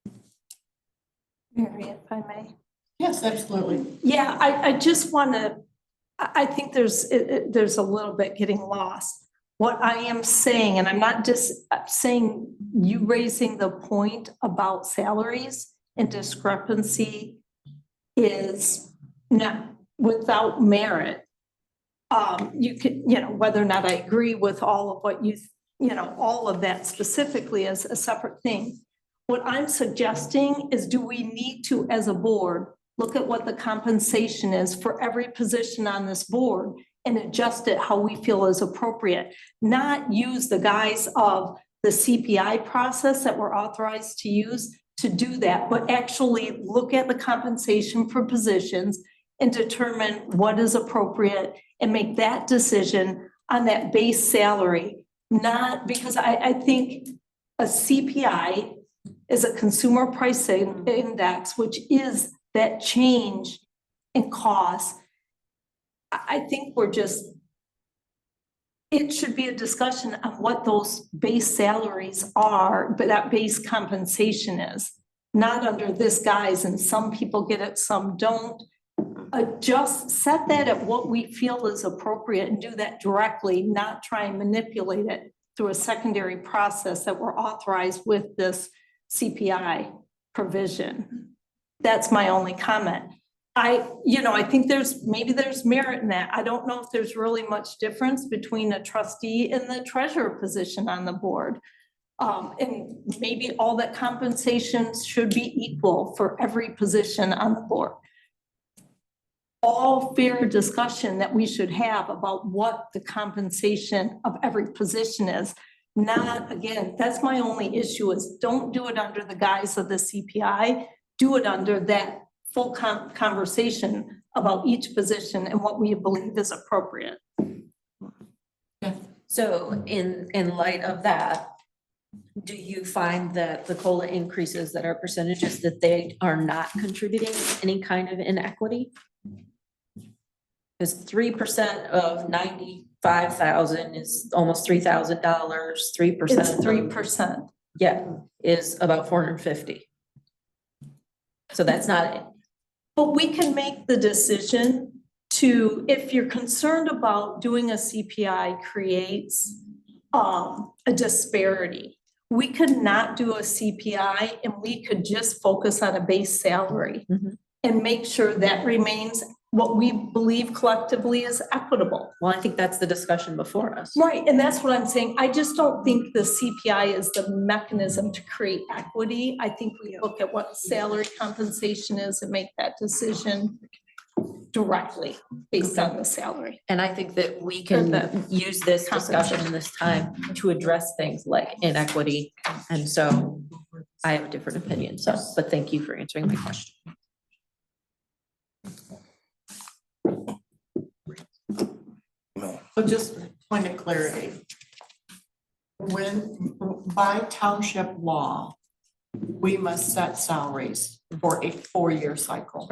it. Mary, if I may. Yes, absolutely. Yeah, I just want to, I think there's a little bit getting lost. What I am saying, and I'm not just saying you raising the point about salaries and discrepancy is not without merit. You could, whether or not I agree with all of what all of that specifically is a separate thing. What I'm suggesting is, do we need to, as a board, look at what the compensation is for every position on this board and adjust it how we feel is appropriate, not use the guise of the CPI process that we're authorized to use to do that, but actually look at the compensation for positions and determine what is appropriate and make that decision on that base salary. Not because I think a CPI is a consumer price index, which is that change in cost. I think it should be a discussion of what those base salaries are, but that base compensation is not under this guise, and some people get it, some don't. Set that at what we feel is appropriate and do that directly, not try and manipulate it through a secondary process that we're authorized with this CPI provision. That's my only comment. I think maybe there's merit in that. I don't know if there's really much difference between a trustee and the treasurer position on the board. And maybe all that compensation should be equal for every position on the board. All fair discussion that we should have about what the compensation of every position is. Not, again, that's my only issue, is don't do it under the guise of the CPI. Do it under that full conversation about each position and what we believe is appropriate. So in light of that, do you find that the COLA increases that are percentages, that they are not contributing any kind of inequity? Because 3% of 95,000 is almost $3,000. 3%. It's 3%. Yeah, is about 450. So that's not it. But we can make the decision to, if you're concerned about doing a CPI creates a disparity, we could not do a CPI and we could just focus on a base salary and make sure that remains what we believe collectively is equitable. Well, I think that's the discussion before us. Right, and that's what I'm saying. I just don't think the CPI is the mechanism to create equity. I think we look at what salary compensation is and make that decision. directly based on the salary. And I think that we can use this discussion and this time to address things like inequity. And so I have a different opinion, so, but thank you for answering my question. So just point of clarity. When, by township law, we must set salaries for a 4-year cycle.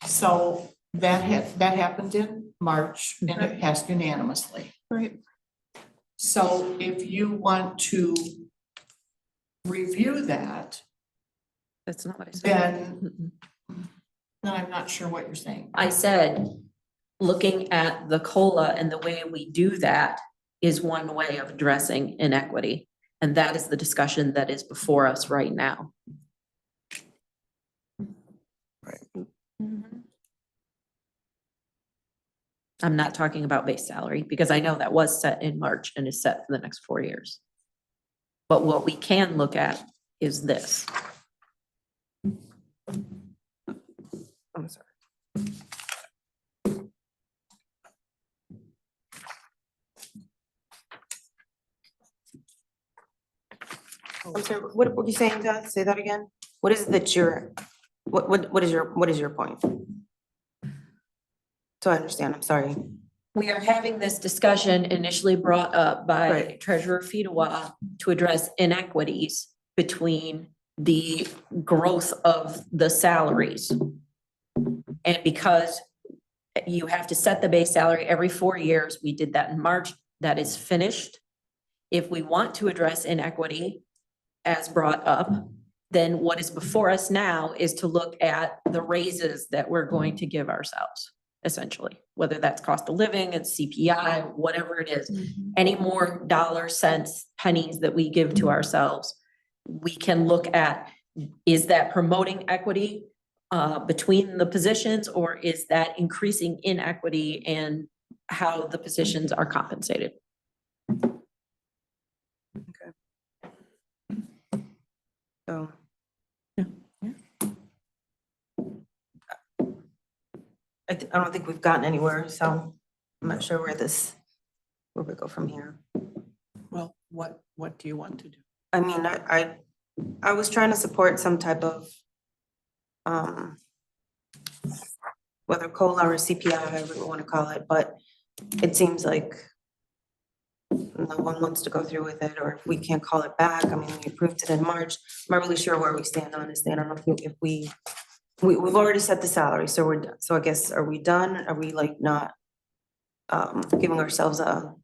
So that happened in March and it passed unanimously. Right. So if you want to review that, That's not what I said. then I'm not sure what you're saying. I said, looking at the COLA and the way we do that is one way of addressing inequity. And that is the discussion that is before us right now. I'm not talking about base salary because I know that was set in March and is set for the next 4 years. But what we can look at is this. I'm sorry. I'm sorry, what were you saying, Beth? Say that again? What is it that you're, what is your point? So I understand, I'm sorry. We are having this discussion initially brought up by Right. Treasurer Fedewa to address inequities between the growth of the salaries. And because you have to set the base salary every 4 years, we did that in March, that is finished. If we want to address inequity as brought up, then what is before us now is to look at the raises that we're going to give ourselves, essentially, whether that's cost of living and CPI, whatever it is. Any more dollars, cents, pennies that we give to ourselves, we can look at, is that promoting equity between the positions, or is that increasing inequity in how the positions are compensated? So. I don't think we've gotten anywhere, so I'm not sure where we go from here. Well, what do you want to do? I mean, I was trying to support some type of, whether COLA or CPI, however you want to call it, but it seems like no one wants to go through with it, or if we can't call it back. I mean, we approved it in March. I'm not really sure where we stand, honestly. I don't know if we've already set the salary, so we're done. So I guess, are we done? Are we like not giving ourselves a?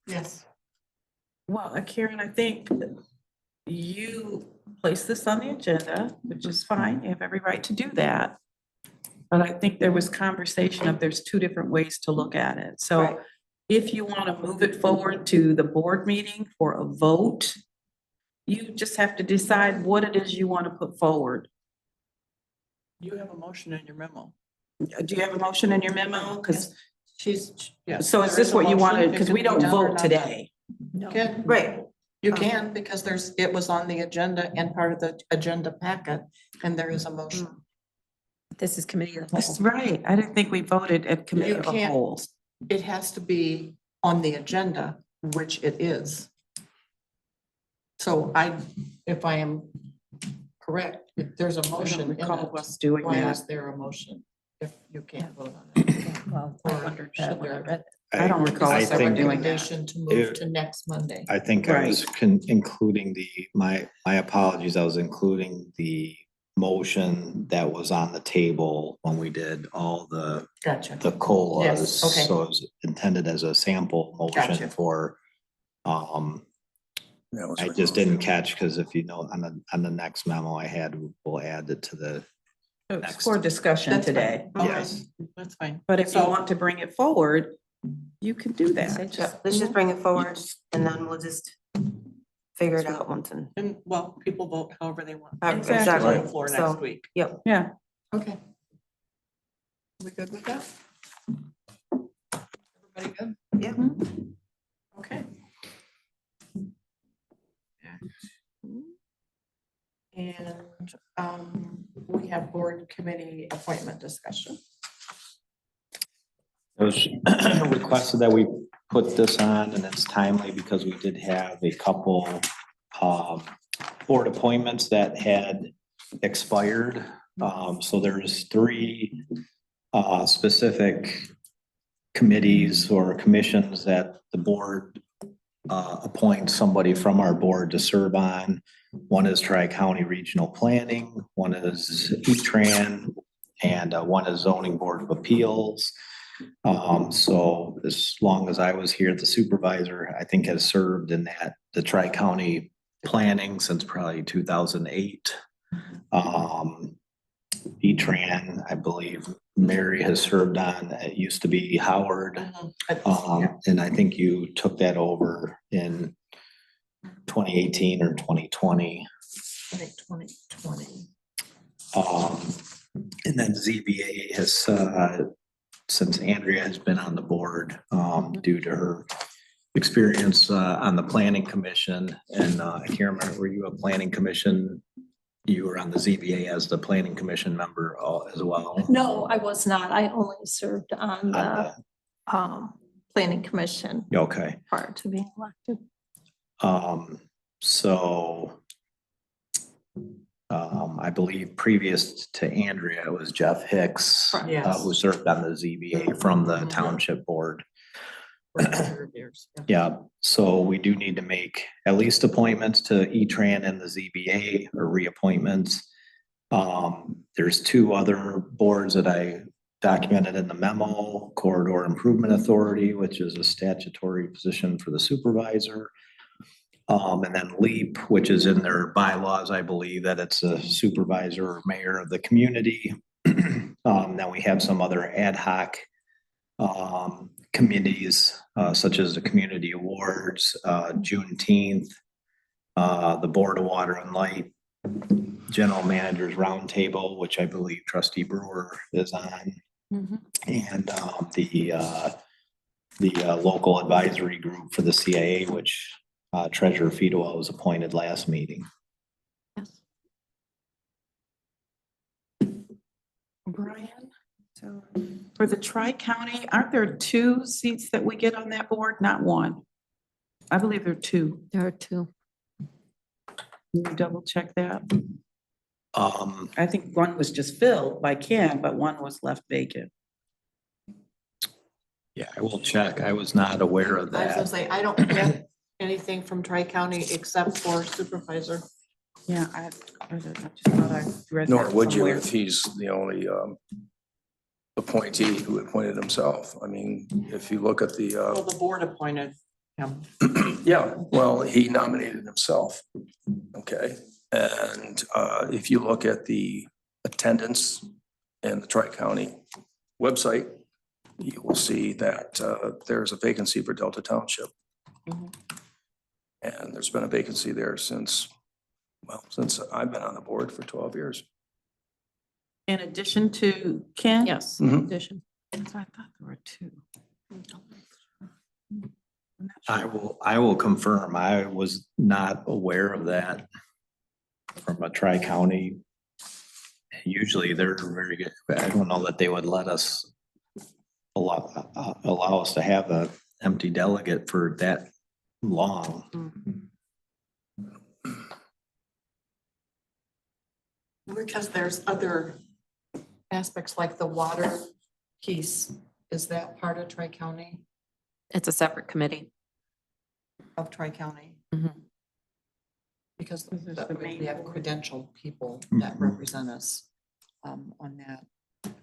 Yes. Well, Karen, I think you placed this on the agenda, which is fine. You have every right to do that. But I think there was conversation of there's 2 different ways to look at it. So Right. if you want to move it forward to the board meeting for a vote, you just have to decide what it is you want to put forward. You have a motion in your memo. Do you have a motion in your memo? Because, Yes. so is there this a what you motion. wanted? It Because can we be don't done or vote not today. done. Right. You can, because it was on the agenda and part of the agenda packet, and there is a motion. This is committee of the That's whole. right. I didn't think we voted at committee You of the can't- whole. It has to be on the agenda, which it is. So if I am correct, if there's a motion in recall it, us doing why that. is there a motion if you can't vote on it? Well, I wondered that when I read it. I don't recall I us ever think- doing that. Recommendation to move to next Monday. I think I was including my apologies, I was including the motion that was on the table when we did all the Gotcha. COLAs. Yes, okay. So it was intended as a sample motion Gotcha. for, I just didn't catch, because if you know, on the next memo I had, we'll add it to the, It's for discussion That's fine. today. Okay, Yes. That's fine. But if you So- want to bring it forward, you can do that. Let's just bring it forward and then we'll just figure it out once and. And well, people vote however they want. Exactly. It's on the floor So- next week. Yep. Yeah. Okay. We good with that? Everybody good? Yep. Okay. And we have board committee appointment discussion. It was requested that we put this on, and it's timely because we did have a couple board appointments that had expired. So there's 3 specific committees or commissions that the board appoints somebody from our board to serve on. One is Tri-County Regional Planning, one is E-Tran, and one is Zoning Board of Appeals. So as long as I was here, the supervisor, I think, has served in the Tri-County planning since probably 2008. E-Tran, I believe Mary has served on, it used to be Howard. And I think you took that over in 2018 or 2020. I think 2020. And then ZBA has, since Andrea has been on the board, due to her experience on the planning commission, and I can't remember, were you a planning commission? You were on the ZBA as the planning commission member as well? No, I was not. I only served on the planning commission Okay. prior to being elected. I believe previous to Andrea, it was Jeff Hicks, who served on the ZBA from the township board. Yeah, so we do need to make at least appointments to E-Tran and the ZBA, or reappointments. There's 2 other boards that I documented in the memo: Corridor Improvement Authority, which is a statutory position for the supervisor. And then LEAP, which is in their bylaws, I believe, that it's a supervisor or mayor of the community. Then we have some other ad hoc committees, such as the Community Awards, Juneteenth, the Board of Water and Light, General Managers Roundtable, which I believe Trustee Brewer is on, and the local advisory group for the CIA, which Treasurer Fedewell was appointed last meeting. Brian, so for the Tri-County, aren't there 2 seats that we get on that board? Not 1. I believe there are 2. There are 2. Can you double check that? Um, I think 1 was just filled by Ken, but 1 was left vacant. yeah, I will check. I was not aware of I was gonna that. say, I don't get anything from Tri-County except for supervisor. Yeah, I just thought I read that Nor would you somewhere. if he's the only appointee who appointed himself. I mean, if you look at the, Well, the board appointed him. yeah, well, he nominated himself. Okay, and if you look at the attendance and the Tri-County website, you will see that there's a vacancy for Delta Township. And there's been a vacancy there since I've been on the board for 12 years. In addition to Ken? Yes, Mhm. addition. So I thought there were 2. I will confirm. I was not aware of that from a Tri-County. Usually they're very good. I don't know that they would let us allow us to have an empty delegate for that long. Because there's other aspects like the water piece. Is that part of Tri-County, It's a separate committee. of Tri-County? Mhm. Because This is the- the main we have board. credentialed people that represent us on that.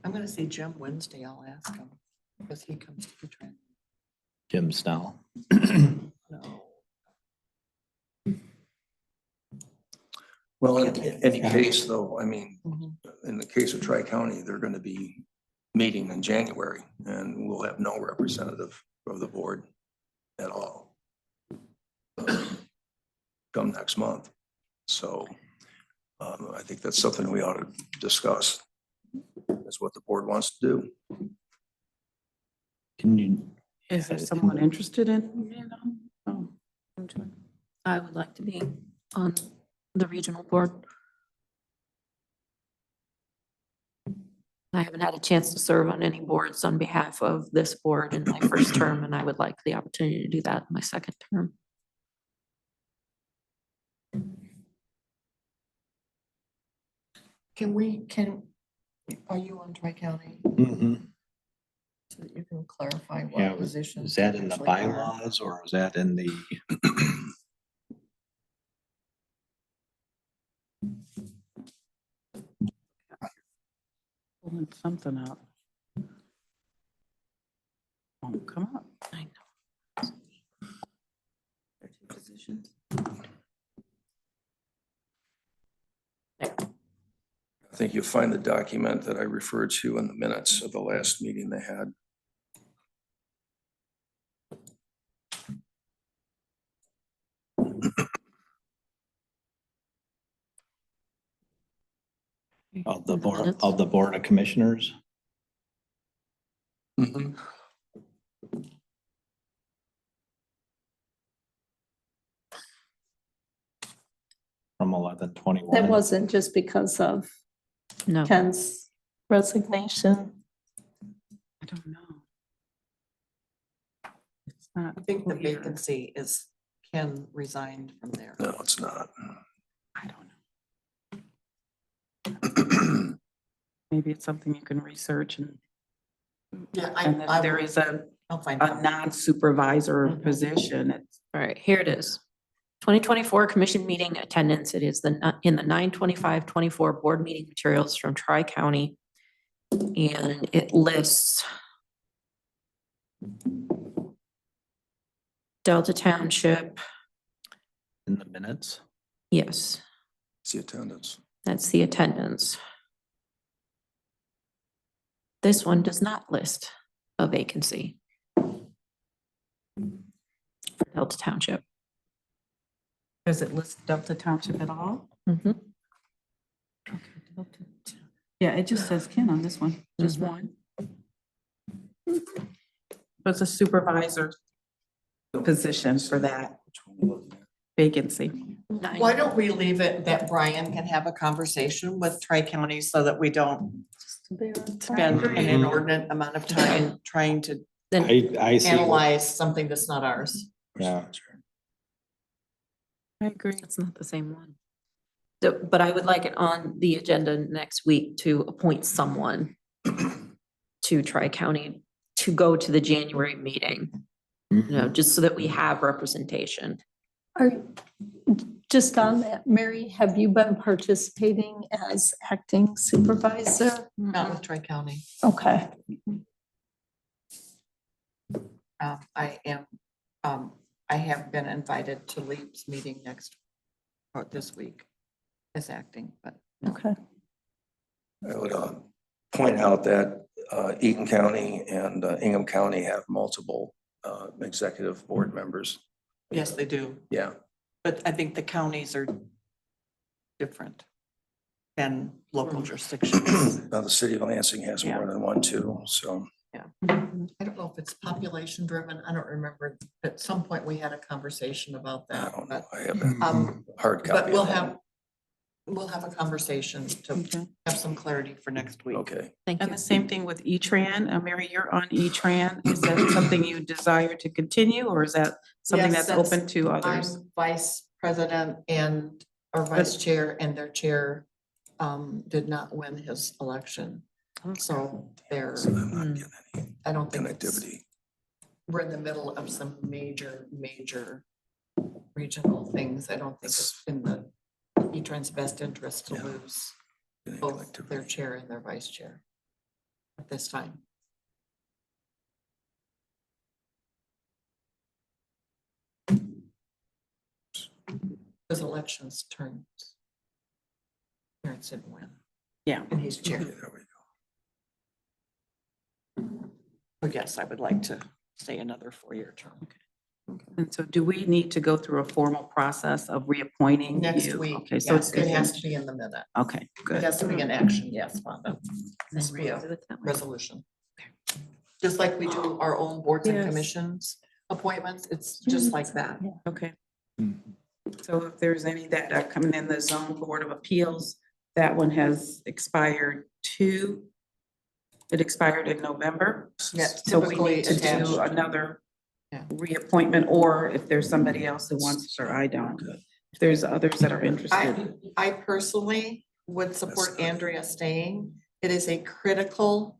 I'm gonna see Jim Wednesday. I'll ask him because he comes to the training. Jim Snell. No. Well, in any case though, I mean, Mhm. in the case of Tri-County, they're going to be meeting in January and we'll have no representative of the board at all come next month. So I think that's something we ought to discuss, is what the board wants to do. Can you? Is there someone interested in? Oh, I would like to be on the regional board. I haven't had a chance to serve on any boards on behalf of this board in my first term, and I would like the opportunity to do that in my second term. Are you on Tri-County? Mhm. So that you can clarify Yeah, what positions. is that in the actually are. bylaws or is that in the? Pulling something up. Won't come up. I know. There are two positions. I think you'll find the document that I referred to in the minutes of the last meeting they had. Of the board of commissioners? Mhm. From 11/21. That wasn't just because of No. Ken's resignation. I don't know. It's not. I think the clear. vacancy is Ken resigned from there. No, it's not. I don't know. Maybe it's something you can research and. Yeah, And if there is I'll find a out. non-supervisor position, it's. All right, here it is. 2024 commission meeting attendance. It is in the 9/25/24 board meeting materials from Tri-County. And it lists Delta Township. In the minutes? Yes, It's the attendance. that's the attendance. This one does not list a vacancy for Delta Township. Does it list Delta Township at all? Mhm. Okay, Delta. Yeah, it just says Ken on this one, just one. It's a supervisor position for that vacancy. Why don't we leave it that Brian can have a conversation with Tri-County so that we don't spend an inordinate amount of time trying to I see. analyze something that's not ours. Yeah. I agree. It's not the same one. So, but I would like it on the agenda next week to appoint someone to Tri-County to go to the January meeting. You know, just so that we have representation. Are, just on that, Mary, have you been participating as acting supervisor? Not with Tri-County. Okay. I am, I have been invited to Leap's meeting or this week as acting, but. Okay. I would point out that Eaton County and Ingham County have multiple executive board members. Yes, they do. Yeah. But I think the counties are different than local jurisdictions. Now, the city of Lansing has more than one too, so. Yeah. I don't know if it's population driven. I don't remember. At some point, we had a conversation about I that. don't know. But I haven't hard copy. but we'll of that. have a conversation to Okay. have some clarity for next week. Okay. Thank And you. the same thing with E-Tran. Mary, you're on E-Tran. Is that something you desire to continue or is that something Yes, that's open to others? I'm vice president and our vice chair and their chair did not win his election. So they're, So I'm not getting any I don't think it's- connectivity. we're in the middle of some major regional things. I don't think it's in the E-Trans best interest to Yeah. lose Getting both their connectivity. chair and their vice chair at this time. His elections terms. Terrence didn't win. Yeah. And he's chair. Yeah, there we go. So yes, I would like to stay another 4-year term. And so do we need to go through a formal process of reappointing Next you? week, Okay, so yes, it's, it has to be in the minute. okay, It good. has to be an action, yes, Wanda. Nice Re- way to do it that way. Resolution. Just like we do our own boards and Yes. commissions appointments, it's just like that. Okay. So if there's any that are coming in the zone board of appeals, that one has expired too. It expired in November. Yeah, So we typically need to attached. do another Yeah. reappointment, or if there's somebody else who wants, or I don't. If there's others that are interested. I personally would support Andrea staying. It is a critical,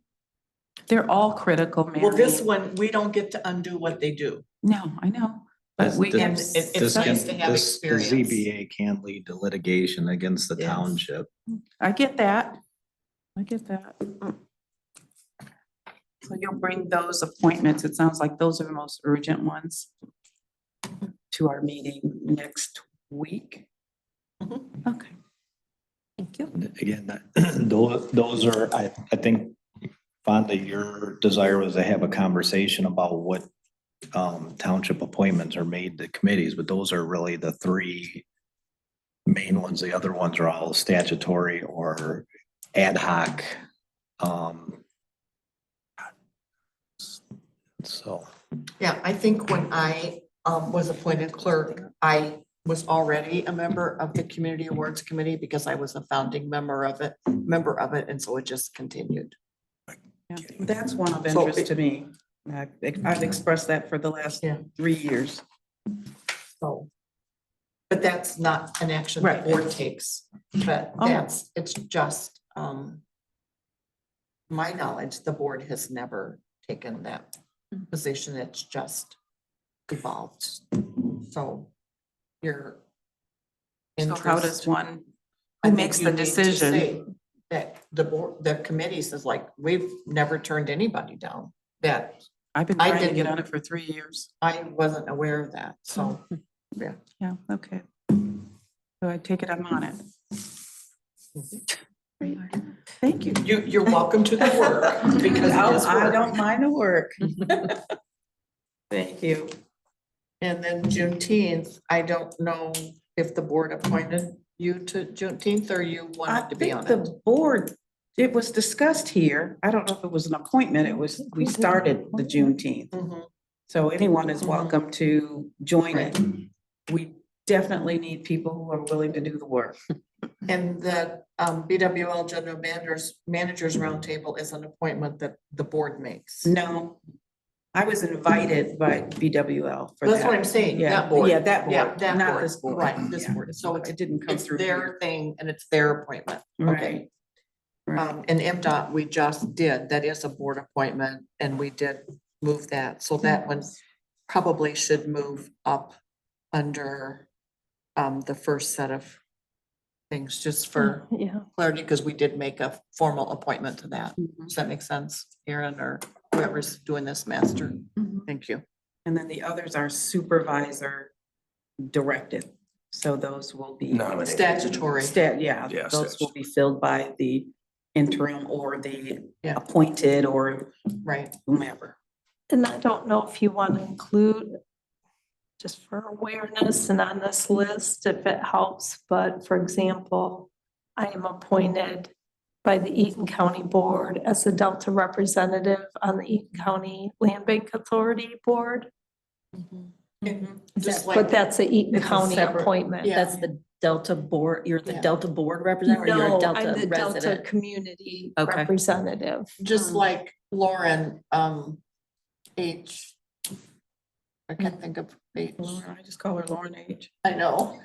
They're all critical, Mary. well, this one, we don't get to undo what they do. No, I know, but we can. And it's nice to have The experience. ZBA can lead to litigation against the Yes. township. I get that. I get that. So you'll bring those appointments, it sounds like those are the most urgent ones, to our meeting next week. Okay. Thank you. Again, those are, I think, Fonda, your desire was to have a conversation about what township appointments are made to committees, but those are really the three main ones. The other ones are all statutory or ad hoc. So. Yeah, I think when I was appointed clerk, I was already a member of the Community Awards Committee because I was a founding member of it, and so it just continued. Yeah, that's one of So interest to me. I've expressed that for the last 3 years. So, but that's not an action the Right. board takes, but Oh. it's just, my knowledge, the board has never taken that position. It's just evolved. So your So how does interest. one, I who think makes you the need to decision? say that the board, the committee says like, we've never turned anybody down. That I've been I trying to get didn't- on it for 3 years. I wasn't aware of that, so, yeah. Yeah, okay. So I take it I'm on it. Great. Thank you. You're welcome to the work because it is I work. don't mind the work. Thank you. And then Juneteenth, I don't know if the board appointed you to Juneteenth or you I wanted to be think on it. the board, it was discussed here. I don't know if it was an appointment. It was, we started the Juneteenth. Mhm. So anyone is Mhm. welcome to join it. Right. We definitely need people who are willing to do the work. And the BWL General Managers Roundtable is an appointment that the board makes. No, I was invited by BWL for that. That's what I'm saying, Yeah, that board. yeah, that board, Yeah, that not board. this board. Right, this Yeah. board. So It didn't come it's through their here. thing and it's their appointment. Okay. Right. And MDOT, we just did, that is a board appointment, and we did move that, so that one probably should move up under the first set of things, just for Yeah. clarity, because we did make a formal appointment to that. Mhm. Does that make sense, Aaron, or whoever's doing this master? Mhm. Thank you. And then the others are supervisor directed. So those will be. Nominated. Statutory. Yeah, Yeah, those will be filled by the interim or the Yeah. appointed or Right. whomever. And I don't know if you want to include, just for awareness and on this list, if it helps, but for example, I am appointed by the Eaton County Board as a Delta representative on the Eaton County Land Bank Authority Board. Just But like, that's a Eaton It's a County separate- appointment. Yeah. That's the Delta board, you're the Yeah. Delta board representative, or you're No, a Delta I'm the Delta resident? Community Okay. Representative. just like Lauren, H. I can't think of H. Lauren, I just call her Lauren H. I know.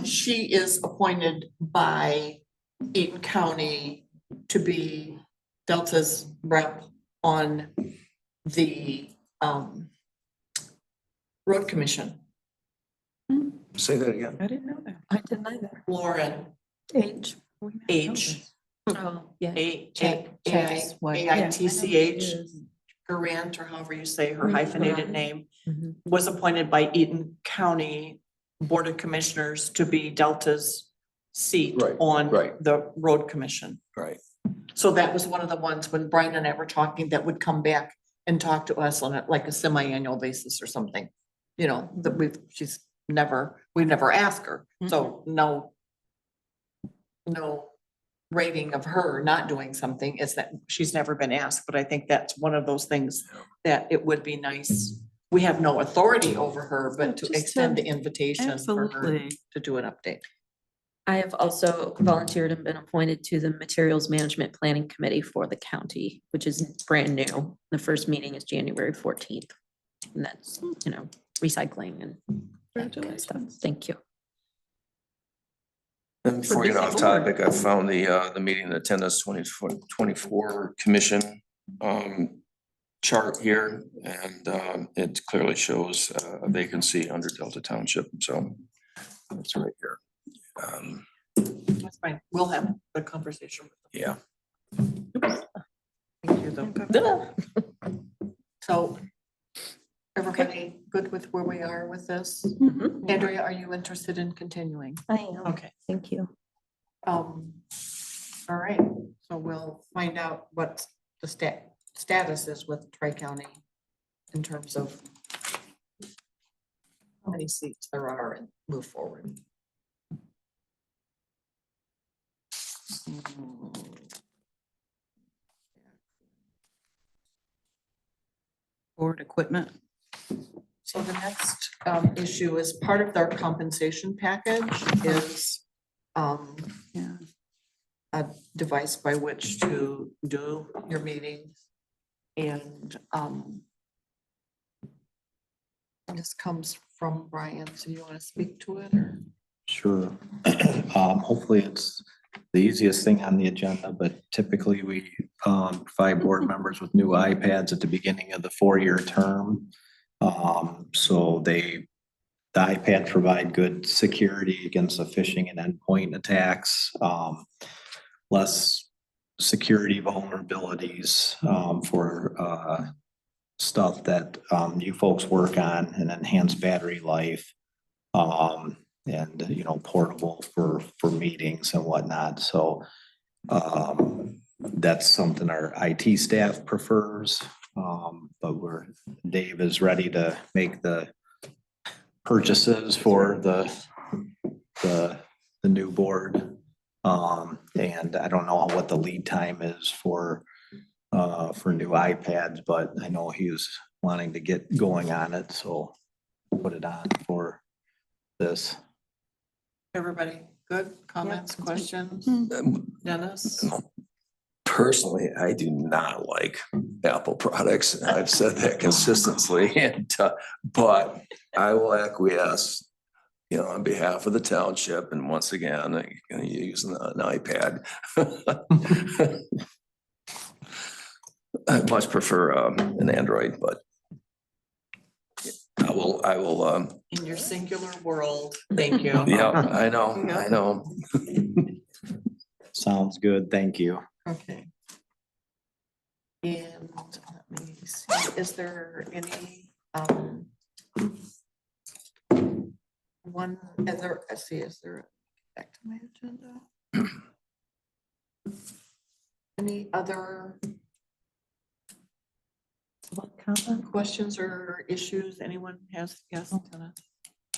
She is appointed by Eaton County to be Delta's rep on the road commission. Say that again. I didn't know that. I didn't either. Lauren H. H. Oh, yeah. Chaz White. AITCH, Grant, or however you say her hyphenated name, Mhm. was appointed by Eaton County Board of Commissioners to be Delta's seat Right, on right. the road commission. Right. So that was one of the ones when Brian and I were talking that would come back and talk to us on like a semi-annual basis or something. You know, that we've never asked her, so no rating of her not doing something is that she's never been asked, but I think that's one of those things that it would be nice. We have no authority over her, but to Just extend to- the invitation for her Absolutely. to do an update. I have also volunteered and been appointed to the Materials Management Planning Committee for the county, which is brand new. The first meeting is January 14th. And that's, you know, recycling and that kind of stuff. Thank you. And before we get off busy board. topic, I found the meeting attendance 2024 commission chart here, and it clearly shows a vacancy under Delta Township, so it's right here. That's fine. We'll have the conversation. Yeah. Thank you, though. So everybody good with where we are with this? Andrea, are you interested in continuing? I am. Okay. Thank you. All right, so we'll find out what the status is with Tri-County in terms of how many seats there are and move forward. Board equipment. So the next issue is part of their compensation package is Yeah. a device by which to do your meetings. And this comes from Brian, so you want to speak to it or? Sure. Hopefully it's the easiest thing on the agenda, but typically we provide board members with new iPads at the beginning of the 4-year term. So the iPads provide good security against the phishing and endpoint attacks, less security vulnerabilities for stuff that you folks work on, and enhanced battery life. And you know, portable for meetings and whatnot. So that's something our IT staff prefers. But Dave is ready to make the purchases for the new board. And I don't know what the lead time is for new iPads, but I know he's wanting to get going on it, so put it on for this. Everybody good? Comments, questions? Dennis? Personally, I do not like Apple products. I've said that consistently, and but I will acquiesce, you know, on behalf of the township. And once again, I'm using an iPad. I much prefer an Android, but I will. In your singular world, thank you. Yeah, I know. Sounds good. Thank you. Okay. And let me see, is there any, is there, back to my agenda? Any other questions or issues anyone has? Yes, Dennis?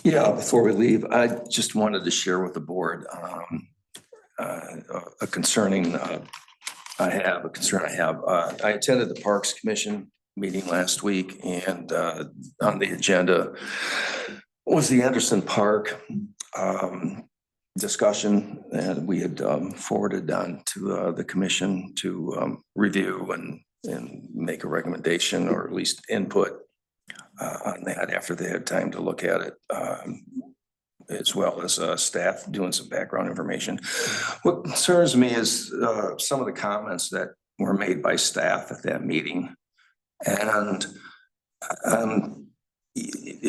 Yeah, before we leave, I just wanted to share with the board a concern I have. I attended the Parks Commission meeting last week, and on the agenda was the Anderson Park discussion, and we had forwarded on to the commission to review and make a recommendation, or at least input on that after they had time to look at it, as well as staff doing some background information. What concerns me is some of the comments that were made by staff at that meeting. And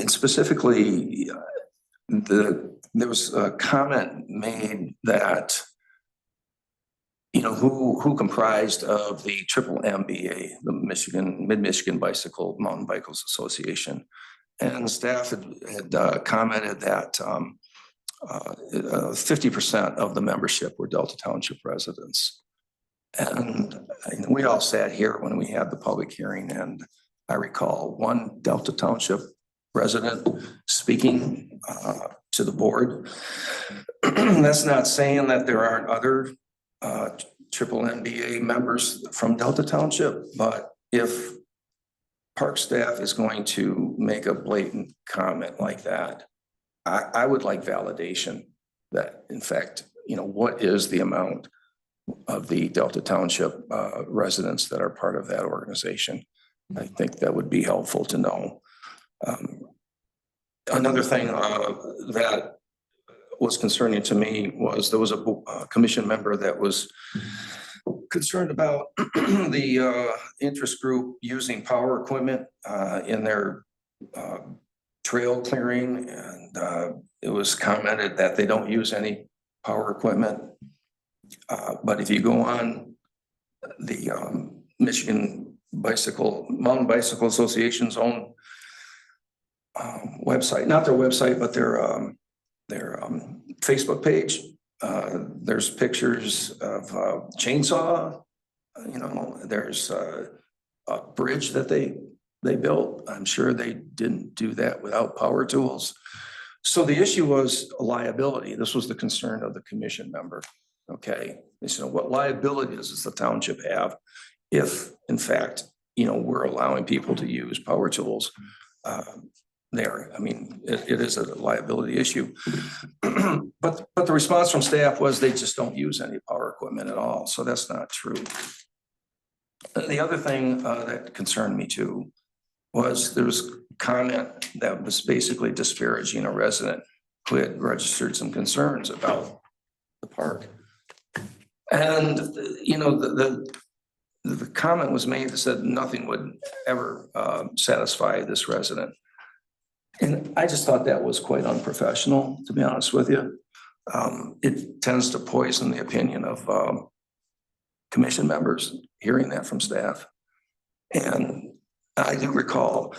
specifically, there was a comment made that, you know, who comprised of the triple MBA, the Mid-Michigan Mountain Bikers Association. And staff had commented that 50% of the membership were Delta Township residents. And we all sat here when we had the public hearing, and I recall one Delta Township resident speaking to the board. That's not saying that there aren't other triple MBA members from Delta Township, but if park staff is going to make a blatant comment like that, I would like validation that in fact, what is the amount of the Delta Township residents that are part of that organization? I think that would be helpful to know. Another thing that was concerning to me was there was a commission member that was concerned about the interest group using power equipment in their trail clearing, and it was commented that they don't use any power equipment. But if you go on the Michigan Mountain Bicycle Association's own website, not their website, but their Facebook page, there's pictures of chainsaw, there's a bridge that they built. I'm sure they didn't do that without power tools. So the issue was liability. This was the concern of the commission member. Okay, they said, what liability does the township have if, in fact, we're allowing people to use power tools there? I mean, it is a liability issue. But the response from staff was they just don't use any power equipment at all. So that's not true. The other thing that concerned me too was there was comment that was basically disparaging a resident who had registered some concerns about the park. And, the comment was made that said nothing would ever satisfy this resident. And I just thought that was quite unprofessional, to be honest with you. It tends to poison the opinion of commission members hearing that from staff. And I do recall,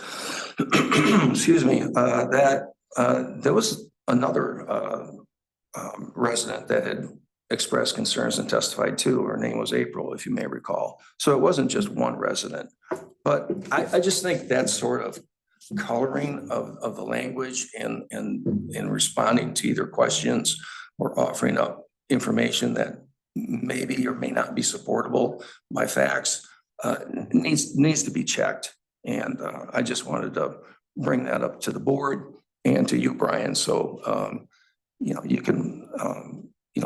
excuse me, that there was another resident that had expressed concerns and testified too. Her name was April, if you may recall. So it wasn't just one resident. But I just think that sort of coloring of the language and responding to either questions or offering up information that maybe or may not be supportable by facts needs to be checked. And I just wanted to bring that up to the board and to you, Brian, so you can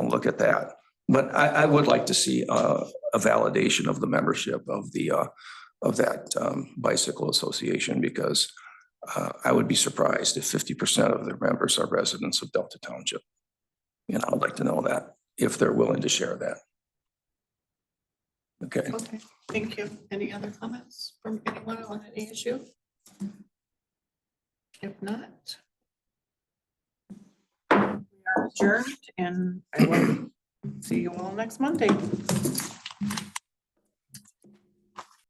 look at that. But I would like to see a validation of the membership of that bicycle association, because I would be surprised if 50% of their members are residents of Delta Township. And I'd like to know that if they're willing to share that. Okay. Okay, thank you. Any other comments from anyone on any issue? If not, we are adjourned, and I will see you all next Monday.